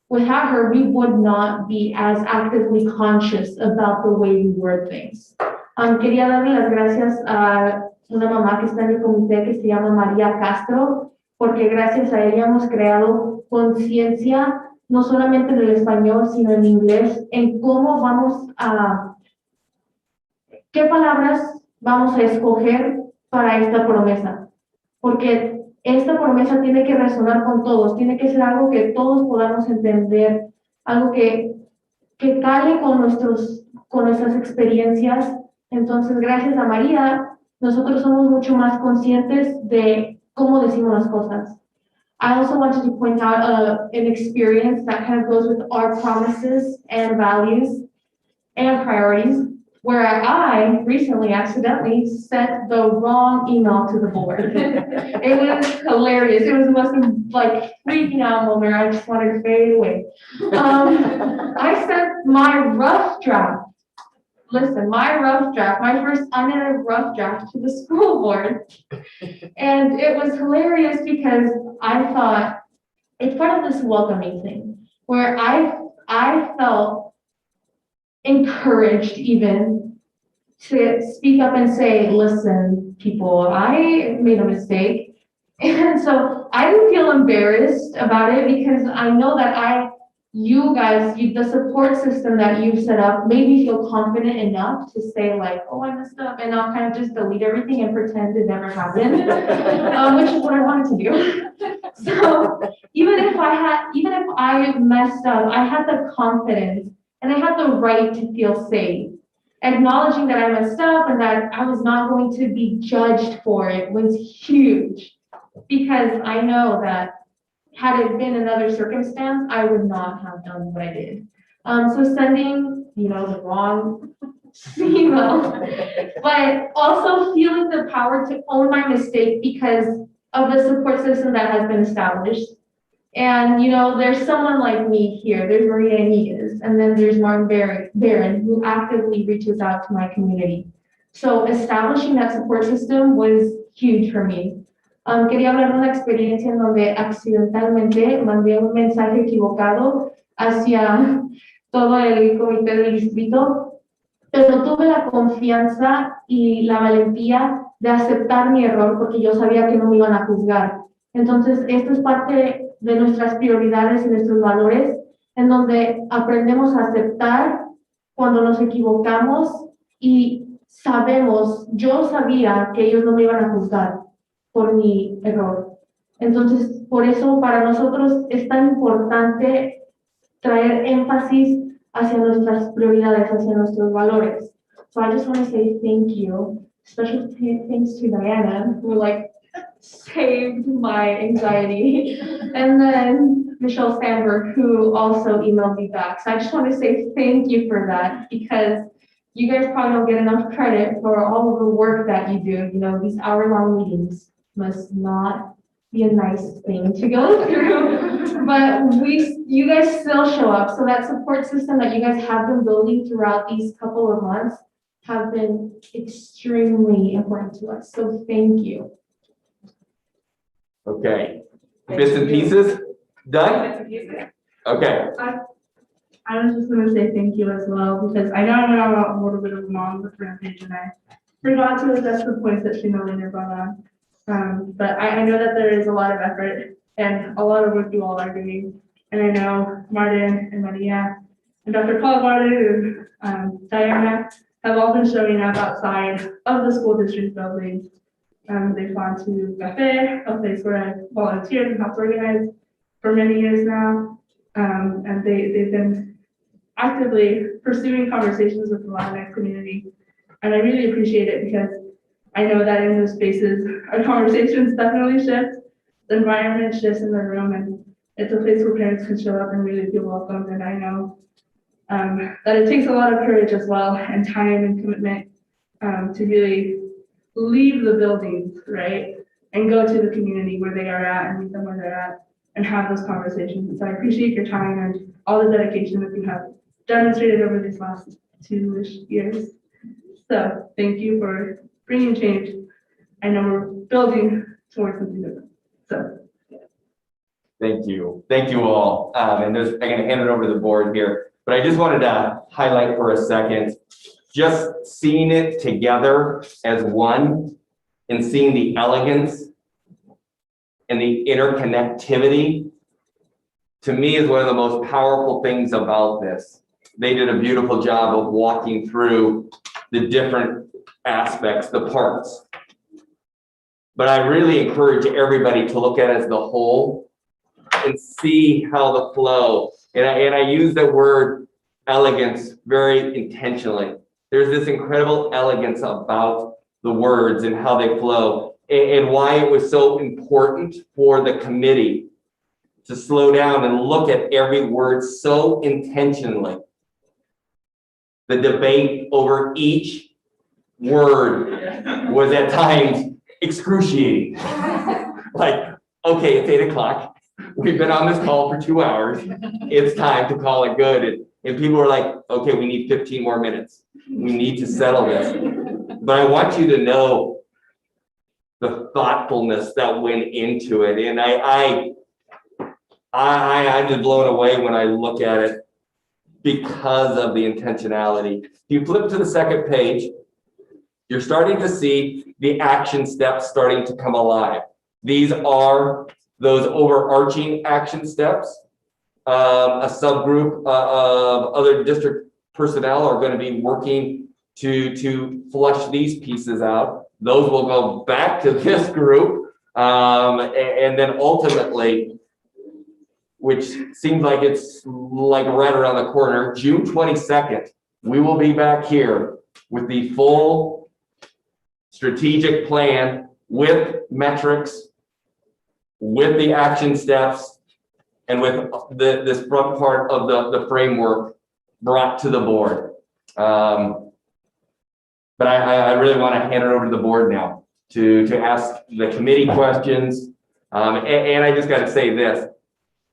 without her, we would not be as actively conscious about the way we word things. Quería darle las gracias a una mamá que está en el comité que se llama María Castro, porque gracias a ella hemos creado conciencia, no solamente en el español, sino en inglés, en cómo vamos a, qué palabras vamos a escoger para esta promesa. porque esta promesa tiene que resonar con todos, tiene que ser algo que todos podamos entender, algo que cale con nuestras experiencias. Entonces, gracias a María, nosotros somos mucho más conscientes de cómo decimos las cosas. I also wanted to point out an experience that kind of goes with our promises and values and priorities, where I recently accidentally sent the wrong email to the board. It was hilarious. It was the most like freaking out moment. I just wanted to fade away. I sent my rough draft. Listen, my first unedited rough draft to the school board. And it was hilarious because I thought it's part of this welcoming thing where I felt encouraged even to speak up and say, listen, people, I made a mistake. And so I didn't feel embarrassed about it because I know that you guys, the support system that you've set up made me feel confident enough to say like, oh, I messed up, and I'll kind of just delete everything and pretend it never happened, which is what I wanted to do. So even if I messed up, I had the confidence and I had the right to feel safe. Acknowledging that I messed up and that I was not going to be judged for it was huge, because I know that had it been another circumstance, I would not have done what I did. So sending, the wrong email, but also feeling the power to own my mistake because of the support system that has been established. And, there's someone like me here, there's Maria Amigas, and then there's Martin Barron, who actively reaches out to my community. So establishing that support system was huge for me. Quería hablar de una experiencia en donde accidentalmente mandé un mensaje equivocado hacia todo el comité del distrito, pero tuve la confianza y la valentía de aceptar mi error porque yo sabía que no me iban a juzgar. Entonces, esto es parte de nuestras prioridades y nuestros valores, en donde aprendemos a aceptar cuando nos equivocamos y yo sabía que ellos no me iban a juzgar por mi error. Entonces, por eso para nosotros es tan importante traer énfasis hacia nuestras prioridades, hacia nuestros valores. So I just want to say thank you. Special thanks to Diana, who saved my anxiety. And then Michelle Sandberg, who also emailed me back. So I just want to say thank you for that, because you guys probably don't get enough credit for all of the work that you do. These hour-long meetings must not be a nice thing to go through, but you guys still show up. So that support system that you guys have been building throughout these couple of months have been extremely important to us. So thank you. Okay, bits and pieces, done? Okay. I was just gonna say thank you as well, because I know I went on a little bit of a long rampage and I forgot to address the points that she later brought on. But I know that there is a lot of effort and a lot of work you all are doing. And I know Martin and Maria and Dr. Paul Martin and Diana have all been showing up outside of the school district buildings. They've gone to Cafe, a place where I volunteered and helped organize for many years now. And they've been actively pursuing conversations with the Latinx community. And I really appreciate it, because I know that in those spaces, our conversations definitely shift, the environment shifts in the room, and it's a place where parents can show up and really feel welcome. And I know that it takes a lot of courage as well, and time and commitment to really leave the buildings, right? And go to the community where they are at and meet them where they're at and have those conversations. So I appreciate your time and all the dedication that you have demonstrated over these last 2-ish years. So thank you for bringing change. I know we're building towards something different. So. Thank you all. And I'm going to hand it over to the board here, but I just wanted to highlight for a second, just seeing it together as one and seeing the elegance and the interconnectivity, to me, is one of the most powerful things about this. They did a beautiful job of walking through the different aspects, the parts. but I really encourage everybody to look at it as the whole and see how the flow, and I use the word elegance very intentionally. There's this incredible elegance about the words and how they flow, and why it was so important for the committee to slow down and look at every word so intentionally. The debate over each word was at times excruciating. Like, okay, it's 8 o'clock. We've been on this call for 2 hours. It's time to call it good. And people were like, okay, we need 15 more minutes. We need to settle this. But I want you to know the thoughtfulness that went into it. And I'm just blown away when I look at it because of the intentionality. If you flip to the second page, you're starting to see the action steps starting to come alive. These are those overarching action steps. A subgroup of other district personnel are going to be working to flush these pieces out. Those will go back to this group. And then ultimately, which seems like it's like right around the corner, June 22nd, we will be back here with the full strategic plan with metrics, with the action steps, and with this front part of the framework brought to the board. But I really want to hand it over to the board now to ask the committee questions. And I just got to say this.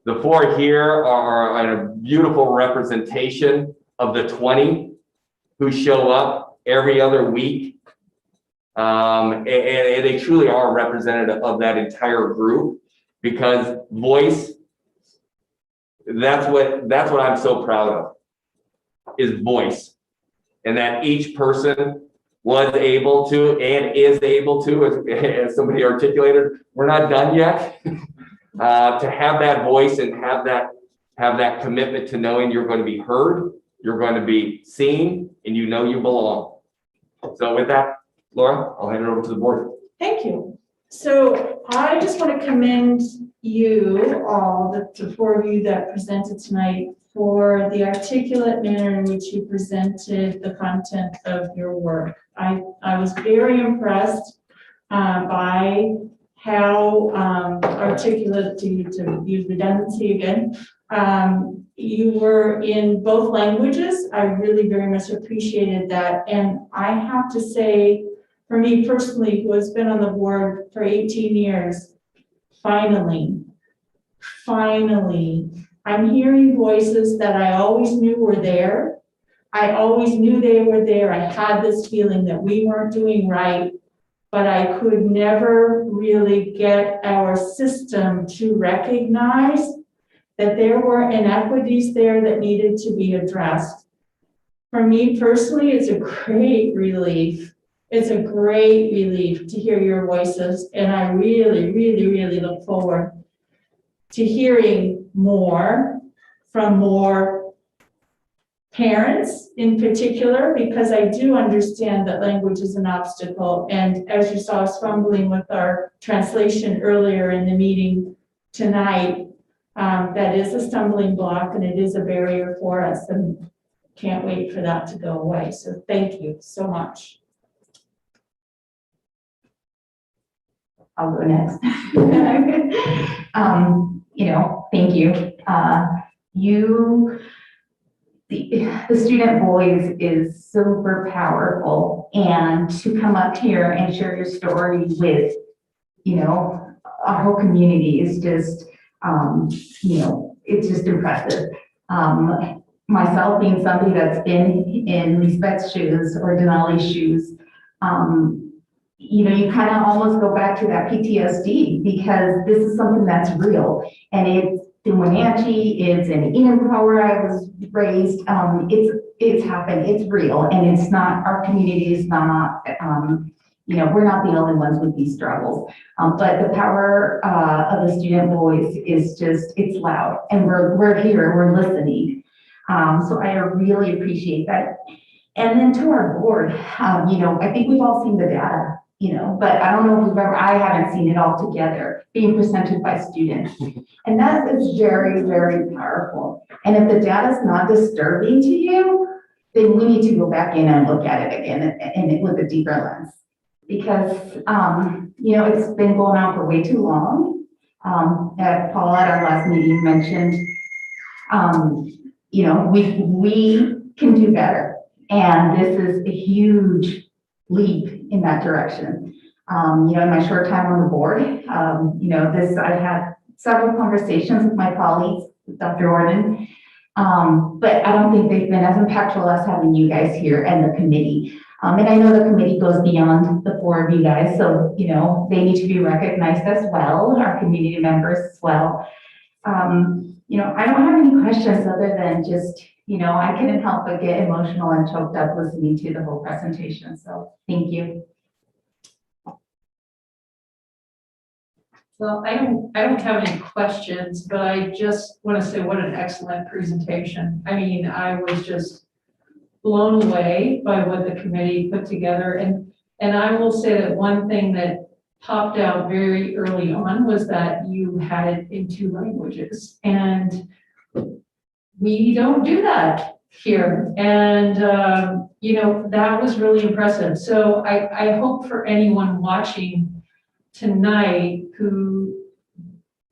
The 4 here are a beautiful representation of the 20 who show up every other week. And they truly are representative of that entire group, because voice, that's what I'm so proud of, is voice. And that each person was able to and is able to, as somebody articulated, we're not done yet. To have that voice and have that commitment to knowing you're going to be heard, you're going to be seen, and you know you belong. So with that, Laura, I'll hand it over to the board. Thank you. So I just want to commend you all, the 4 of you that presented tonight, for the articulate manner in which you presented the content of your work. I was very impressed by how articulate, to use redundancy again, you were in both languages. I really very much appreciated that. And I have to say, for me personally, who has been on the board for 18 years, finally, I'm hearing voices that I always knew were there. I always knew they were there. I had this feeling that we weren't doing right, but I could never really get our system to recognize that there were inequities there that needed to be addressed. For me personally, it's a great relief. It's a great relief to hear your voices, and I really, really, really look forward to hearing more from more parents in particular, because I do understand that language is an obstacle. And as you saw us fumbling with our translation earlier in the meeting tonight, that is a stumbling block and it is a barrier for us, and can't wait for that to go away. So thank you so much. I'll go next. Thank you. The student voice is super powerful, and to come up here and share your story with, our whole community is just, it's just impressive. Myself being somebody that's been in Lisbeth's shoes or Denali's shoes, you kind of almost go back to that PTSD, because this is something that's real, and it's in Wenatchee, it's in Enumclaw where I was raised. It's happened, it's real, and it's not, our community is not, we're not the only ones with these struggles. But the power of the student voice is just, it's loud, and we're here, we're listening. So I really appreciate that. And then to our board, I think we've all seen the data. but I don't know if I haven't seen it all together being presented by students. And that is very, very powerful. And if the data is not disturbing to you, then we need to go back in and look at it again and with a deeper lens. Because, it's been going on for way too long. Paul at our last meeting mentioned, we can do better. And this is a huge leap in that direction. In my short time on the board, I've had several conversations with my colleagues, with Dr. Orden, but I don't think they've been as impactful as having you guys here and the committee. And I know the committee goes beyond the four of you guys, so, they need to be recognized as well, our community members as well. I don't have any questions other than just, I couldn't help but get emotional and choked up listening to the whole presentation. So thank you. Well, I don't have any questions, but I just want to say what an excellent presentation. I mean, I was just blown away by what the committee put together. And I will say that one thing that popped out very early on was that you had it in 2 languages. And we don't do that here. And, that was really impressive. So I hope for anyone watching tonight who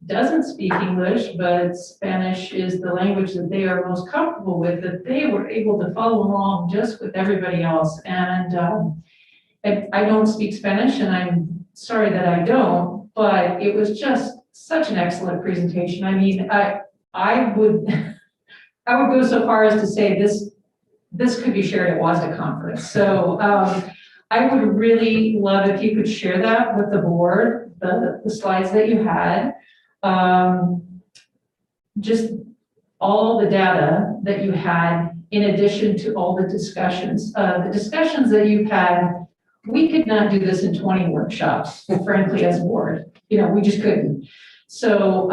doesn't speak English, but Spanish is the language that they are most comfortable with, that they were able to follow along just with everybody else. And I don't speak Spanish, and I'm sorry that I don't, but it was just such an excellent presentation. I mean, I would go so far as to say this could be shared at WSD conference. So I would really love if you could share that with the board, the slides that you had. Just all the data that you had, in addition to all the discussions. The discussions that you've had, we could not do this in 20 workshops, frankly, as a board. We just couldn't. So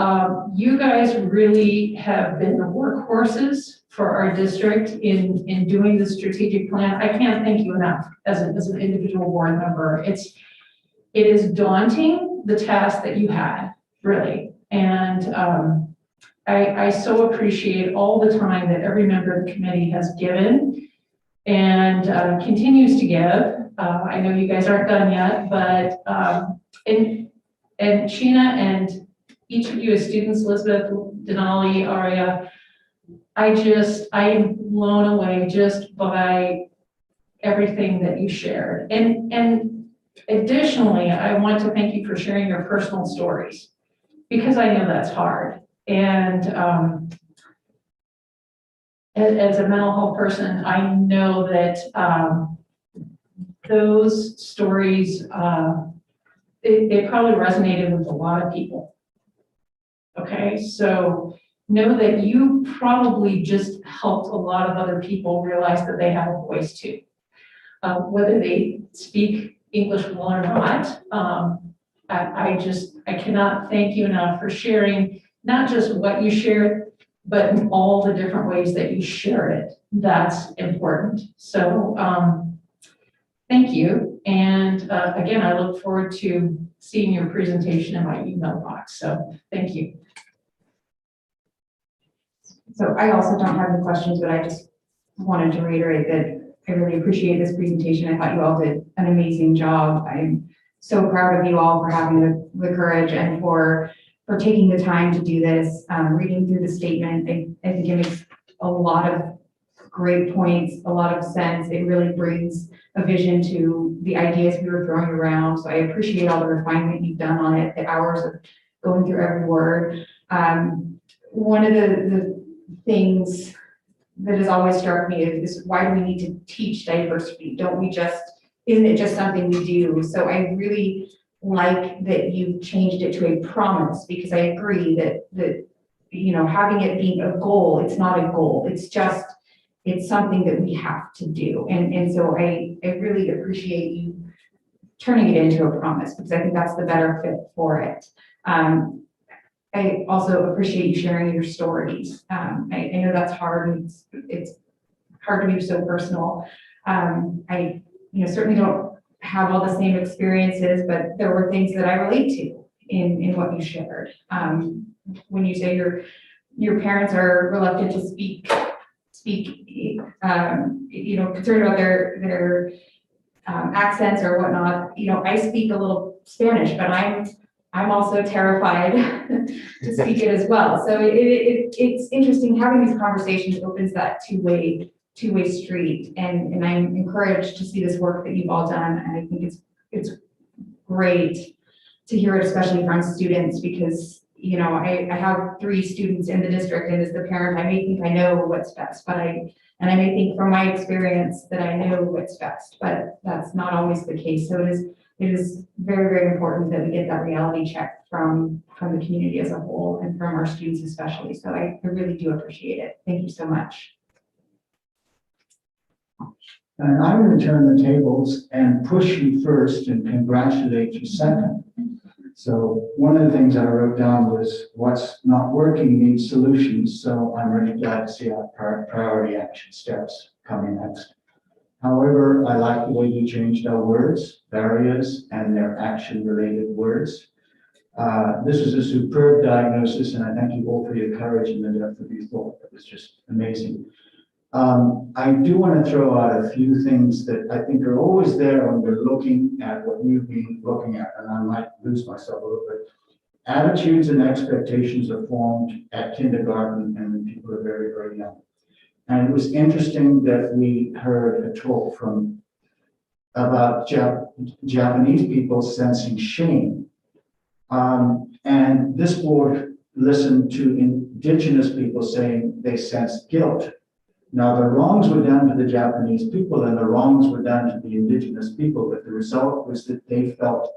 you guys really have been the workhorses for our district in doing the strategic plan. I can't thank you enough as an individual board member. It is daunting, the task that you had, really. And I so appreciate all the time that every member of the committee has given and continues to give. I know you guys aren't done yet, but and Sheena and each of you as students, Elizabeth, Denali, Aria, I am blown away just by everything that you shared. And additionally, I want to thank you for sharing your personal stories, because I know that's hard. And as a mental health person, I know that those stories, they probably resonated with a lot of people. Okay, so know that you probably just helped a lot of other people realize that they have a voice too. Whether they speak English well or not, I cannot thank you enough for sharing not just what you shared, but in all the different ways that you share it. That's important. So thank you. And again, I look forward to seeing your presentation in my email box. So thank you. So I also don't have any questions, but I just wanted to reiterate that I really appreciate this presentation. I thought you all did an amazing job. I'm so proud of you all for having the courage and for taking the time to do this. Reading through the statement, I think it makes a lot of great points, a lot of sense. It really brings a vision to the ideas we were throwing around. So I appreciate all the refinement you've done on it, the hours of going through every word. One of the things that has always struck me is why do we need to teach diversity? Isn't it just something we do? So I really like that you changed it to a promise, because I agree that having it being a goal, it's not a goal. It's something that we have to do. And so I really appreciate you turning it into a promise, because I think that's the better fit for it. I also appreciate you sharing your stories. I know that's hard, and it's hard to be so personal. I certainly don't have all the same experiences, but there were things that I relate to in what you shared. When you say your parents are reluctant to speak, concerned about their accents or whatnot. I speak a little Spanish, but I'm also terrified to speak it as well. So it's interesting having these conversations opens that two-way street, and I'm encouraged to see this work that you've all done, and I think it's great to hear it, especially from students, because I have 3 students in the district, and as the parent, I may think I know what's best, but I may think from my experience that I know what's best, but that's not always the case. So it is very, very important that we get that reality check from the community as a whole and from our students especially. So I really do appreciate it. Thank you so much. And I'm going to turn the tables and push you first and congratulate you second. So one of the things I wrote down was what's not working needs solutions. So I'm really glad to see our priority action steps coming next. However, I like the way you changed our words, barriers, and their action-related words. This is a superb diagnosis, and I thank you all for your courage and the depth of your thought. It was just amazing. I do want to throw out a few things that I think are always there when we're looking at what you've been looking at, and I might lose myself a little bit. Attitudes and expectations are formed at kindergarten and when people are very, very young. And it was interesting that we heard a talk about Japanese people sensing shame. And this board listened to indigenous people saying they sensed guilt. Now, the wrongs were done to the Japanese people and the wrongs were done to the indigenous people, but the result was that they felt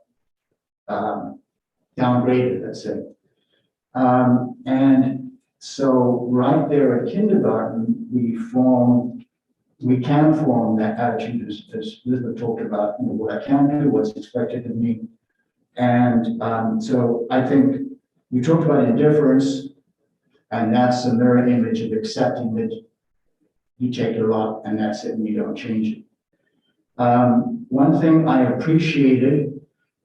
downgraded, let's say. And so right there at kindergarten, we can form that attitude as Elizabeth talked about, what I can do, what's expected of me. And so I think we talked about indifference, and that's a mirror image of accepting that you take a lot and that's it and you don't change it. One thing I appreciated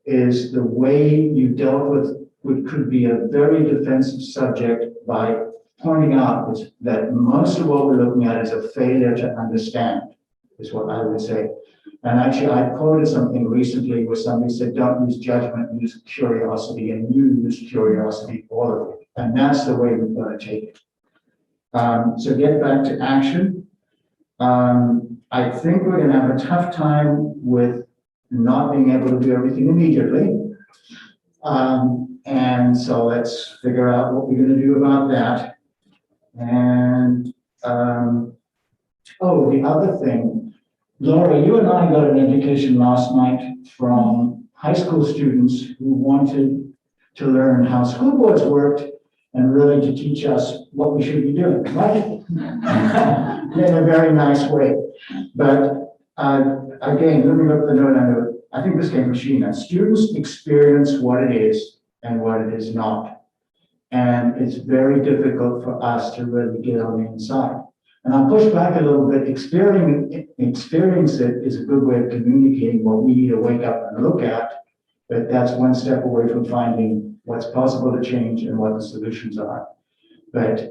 is the way you dealt with what could be a very defensive subject by pointing out that most of what we're looking at is a failure to understand, is what I would say. And actually, I quoted something recently where somebody said, don't use judgment, use curiosity, and you use curiosity all of it. And that's the way we've got to take it. So get back to action. I think we're going to have a tough time with not being able to do everything immediately. And so let's figure out what we're going to do about that. And, oh, the other thing, Laura, you and I got an indication last night from high school students who wanted to learn how school boards worked and really to teach us what we should be doing, right? In a very nice way. But again, let me look at the note I wrote. I think this came from Sheena. Students experience what it is and what it is not. And it's very difficult for us to really get on the inside. And I'll push back a little bit. Experience it is a good way of communicating what we need to wake up and look at, but that's one step away from finding what's possible to change and what the solutions are. But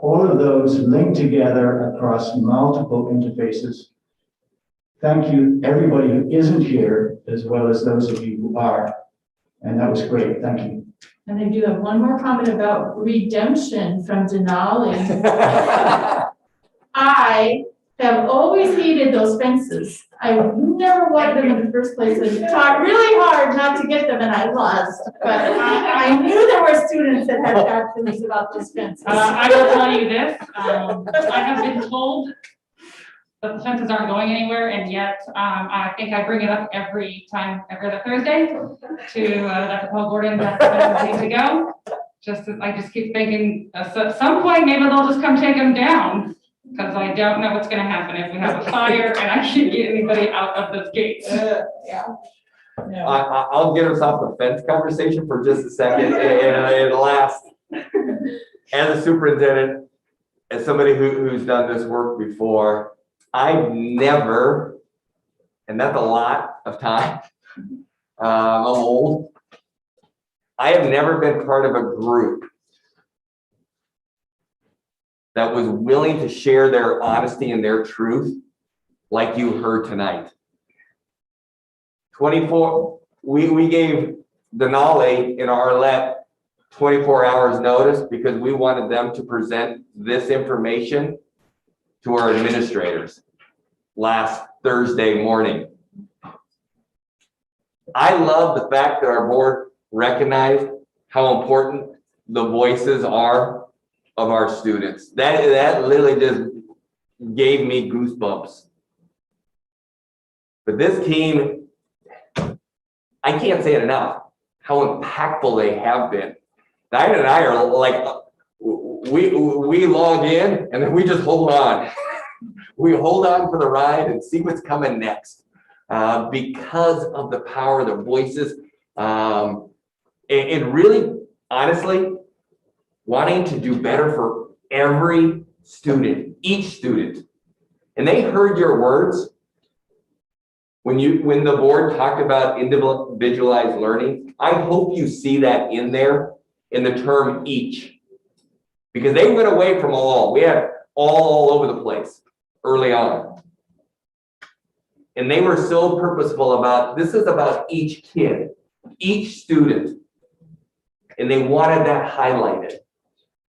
all of those link together across multiple interfaces. Thank you, everybody who isn't here, as well as those of you who are. And that was great. Thank you. And I do have one more comment about redemption from Denali. I have always hated those fences. I never wanted them in the first place and taught really hard not to get them, and I lost. But I knew there were students that had bad feelings about those fences. I will tell you this, I have been told that the fences aren't going anywhere, and yet I think I bring it up every other Thursday to Dr. Paul Gordon that the fences need to go. I just keep thinking at some point maybe they'll just come take them down, because I don't know what's going to happen if we have a fire and I can't get anybody out of those gates. Yeah. No. I'll get us off the fence conversation for just a second and last. As a superintendent, as somebody who's done this work before, I've never and that's a lot of time. I'm old. I have never been part of a group that was willing to share their honesty and their truth like you heard tonight. we gave Denali in Arlette 24 hours notice because we wanted them to present this information to our administrators last Thursday morning. I love the fact that our board recognized how important the voices are of our students. That literally just gave me goosebumps. But this team, I can't say it enough, how impactful they have been. Diane and I are like, we log in and then we just hold on. We hold on for the ride and see what's coming next. Because of the power of their voices. And really, honestly, wanting to do better for every student, each student. And they heard your words when the board talked about individualized learning. I hope you see that in there in the term each, because they went away from all. We had all over the place early on. And they were so purposeful about, this is about each kid, each student. And they wanted that highlighted.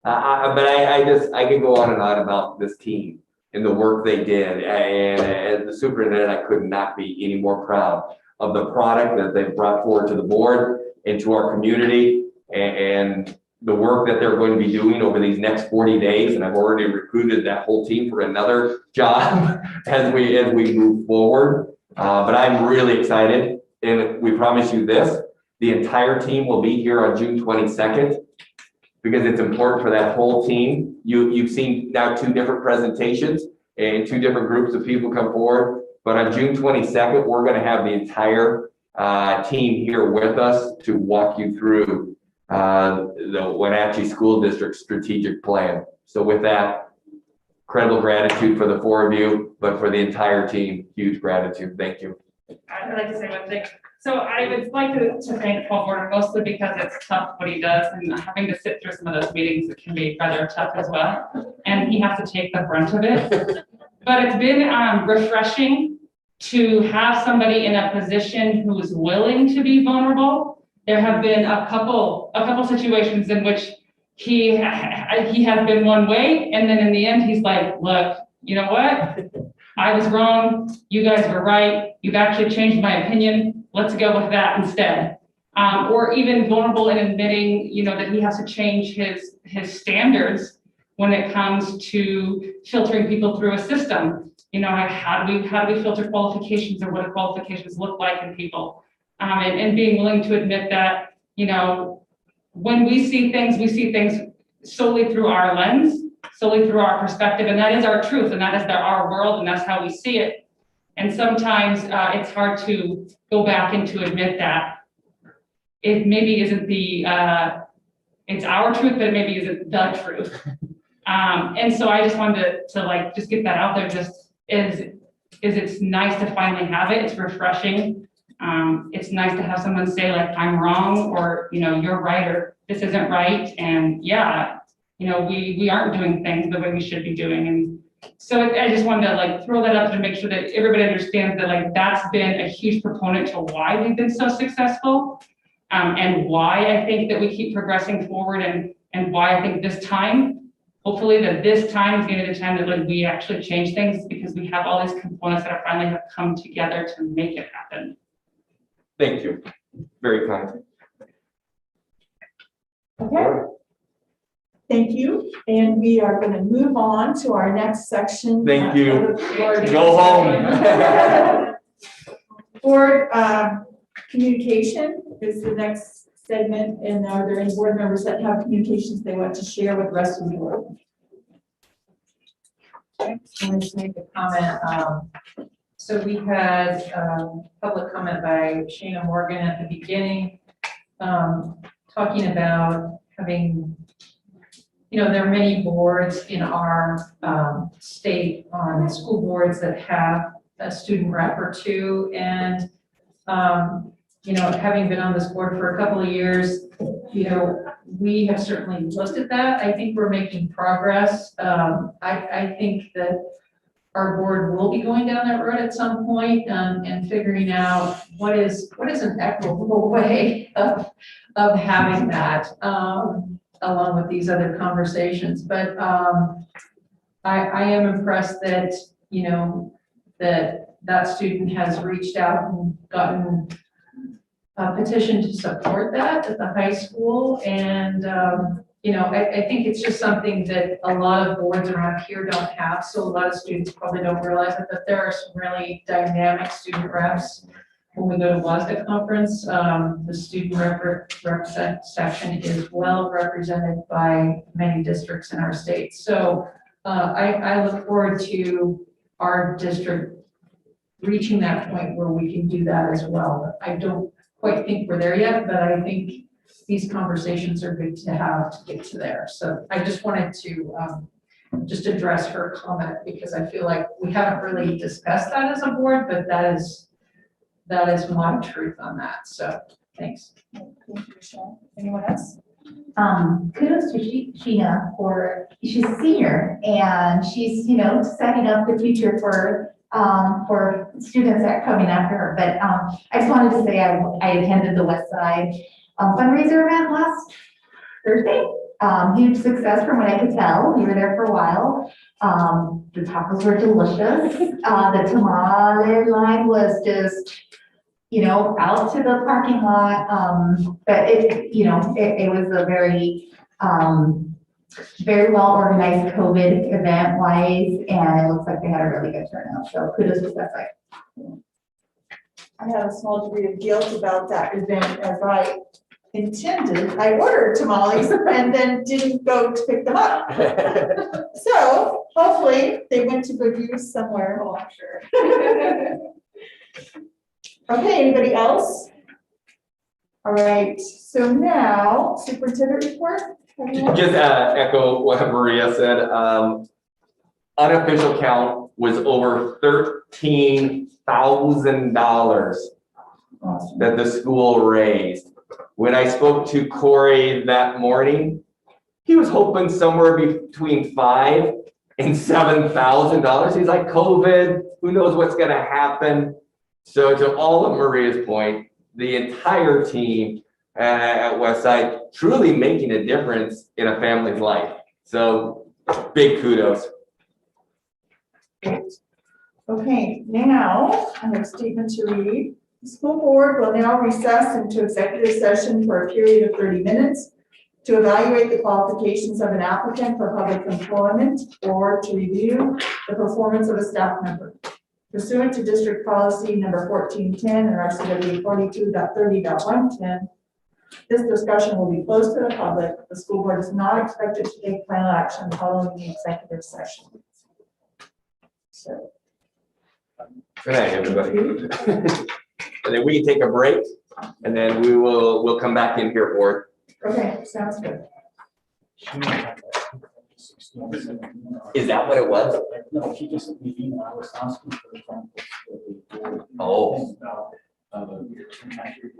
But I could go on and on about this team and the work they did. And as the superintendent, I could not be any more proud of the product that they brought forward to the board and to our community, and the work that they're going to be doing over these next 40 days. And I've already recruited that whole team for another job as we move forward. But I'm really excited, and we promise you this, the entire team will be here on June 22nd, because it's important for that whole team. You've seen now 2 different presentations and 2 different groups of people come forward, but on June 22nd, we're gonna have the entire team here with us to walk you through the Wenatchee School District strategic plan. So with that, incredible gratitude for the 4 of you, but for the entire team, huge gratitude. Thank you. I'd like to say one thing. So I would like to thank Paul Porter, mostly because it's tough what he does, and having to sit through some of those meetings, it can be rather tough as well. And he has to take the brunt of it. But it's been refreshing to have somebody in a position who is willing to be vulnerable. There have been a couple situations in which he has been one way, and then in the end, he's like, look, you know what? I was wrong. You guys were right. You've actually changed my opinion. Let's go with that instead. Or even vulnerable in admitting, that he has to change his standards when it comes to filtering people through a system. How do we filter qualifications, or what do qualifications look like in people? And being willing to admit that, when we see things solely through our lens, solely through our perspective, and that is our truth, and that is our world, and that's how we see it. And sometimes it's hard to go back and to admit that it maybe isn't it's our truth, but it maybe isn't the truth. And so I just wanted to just get that out there. Just it's nice to finally have it. It's refreshing. It's nice to have someone say I'm wrong, or you're right, or this isn't right. And yeah, we aren't doing things the way we should be doing. And so I just wanted to throw that up to make sure that everybody understands that that's been a huge proponent to why we've been so successful, and why I think that we keep progressing forward, and why I think this time, hopefully this time is going to be the time that we actually change things, because we have all these components that finally have come together to make it happen. Thank you. Very kind. Okay. Thank you. And we are going to move on to our next section. Thank you. Go home. Board communication is the next segment. And are there any board members that have communications they want to share with the rest of the board? Okay, let me just make a comment. So we had public comment by Shana Morgan at the beginning, talking about having, there are many boards in our state on school boards that have a student rep or two. And, having been on this board for a couple of years, we have certainly looked at that. I think we're making progress. I think that our board will be going down that road at some point, and figuring out what is an equitable way of having that, along with these other conversations. But I am impressed that, that student has reached out and gotten a petition to support that at the high school. And, I think it's just something that a lot of boards around here don't have. So a lot of students probably don't realize it, but there are some really dynamic student reps. When we go to WSD conference, the student rep section is well represented by many districts in our state. So I look forward to our district reaching that point where we can do that as well. I don't quite think we're there yet, but I think these conversations are good to have to get to there. So I just wanted to just address her comment, because I feel like we haven't really discussed that as a board, but that is my truth on that. So thanks. Thank you, Michelle. Anyone else? Kudos to Sheena she's a senior and she's, setting up the future for students that are coming after her. But I just wanted to say I attended the West Side fundraiser event last Thursday. Huge success from what I could tell. We were there for a while. The tacos were delicious. The tamale line was just, out to the parking lot. But it was a very, very well organized COVID event wise, and it looks like they had a really good turnout. So kudos to that site. I have a small degree of guilt about that event, as I intended. I ordered tamales and then didn't go to pick them up. So hopefully they went to good use somewhere. Oh, I'm sure. Okay, anybody else? All right, so now superintendent report. Just echo what Maria said. Unofficial count was over $13,000 that the school raised. When I spoke to Corey that morning, he was hoping somewhere between $5,000 and $7,000. He's like, COVID, who knows what's going to happen? So to all of Maria's point, the entire team at Westside truly making a difference in a family's life. So big kudos. Okay, now I have a statement to read. The school board will now recess into executive session for a period of 30 minutes to evaluate the qualifications of an applicant for public employment or to review the performance of a staff member. Pursuant to district policy number 1410 and RCW 42.30.110, this discussion will be closed to the public. The school board is not expected to take final action following the executive session. So. Good night, everybody. And then we can take a break, and then we'll come back in here for it. Okay, sounds good. Is that what it was? No, she just, I was asking for the. Oh.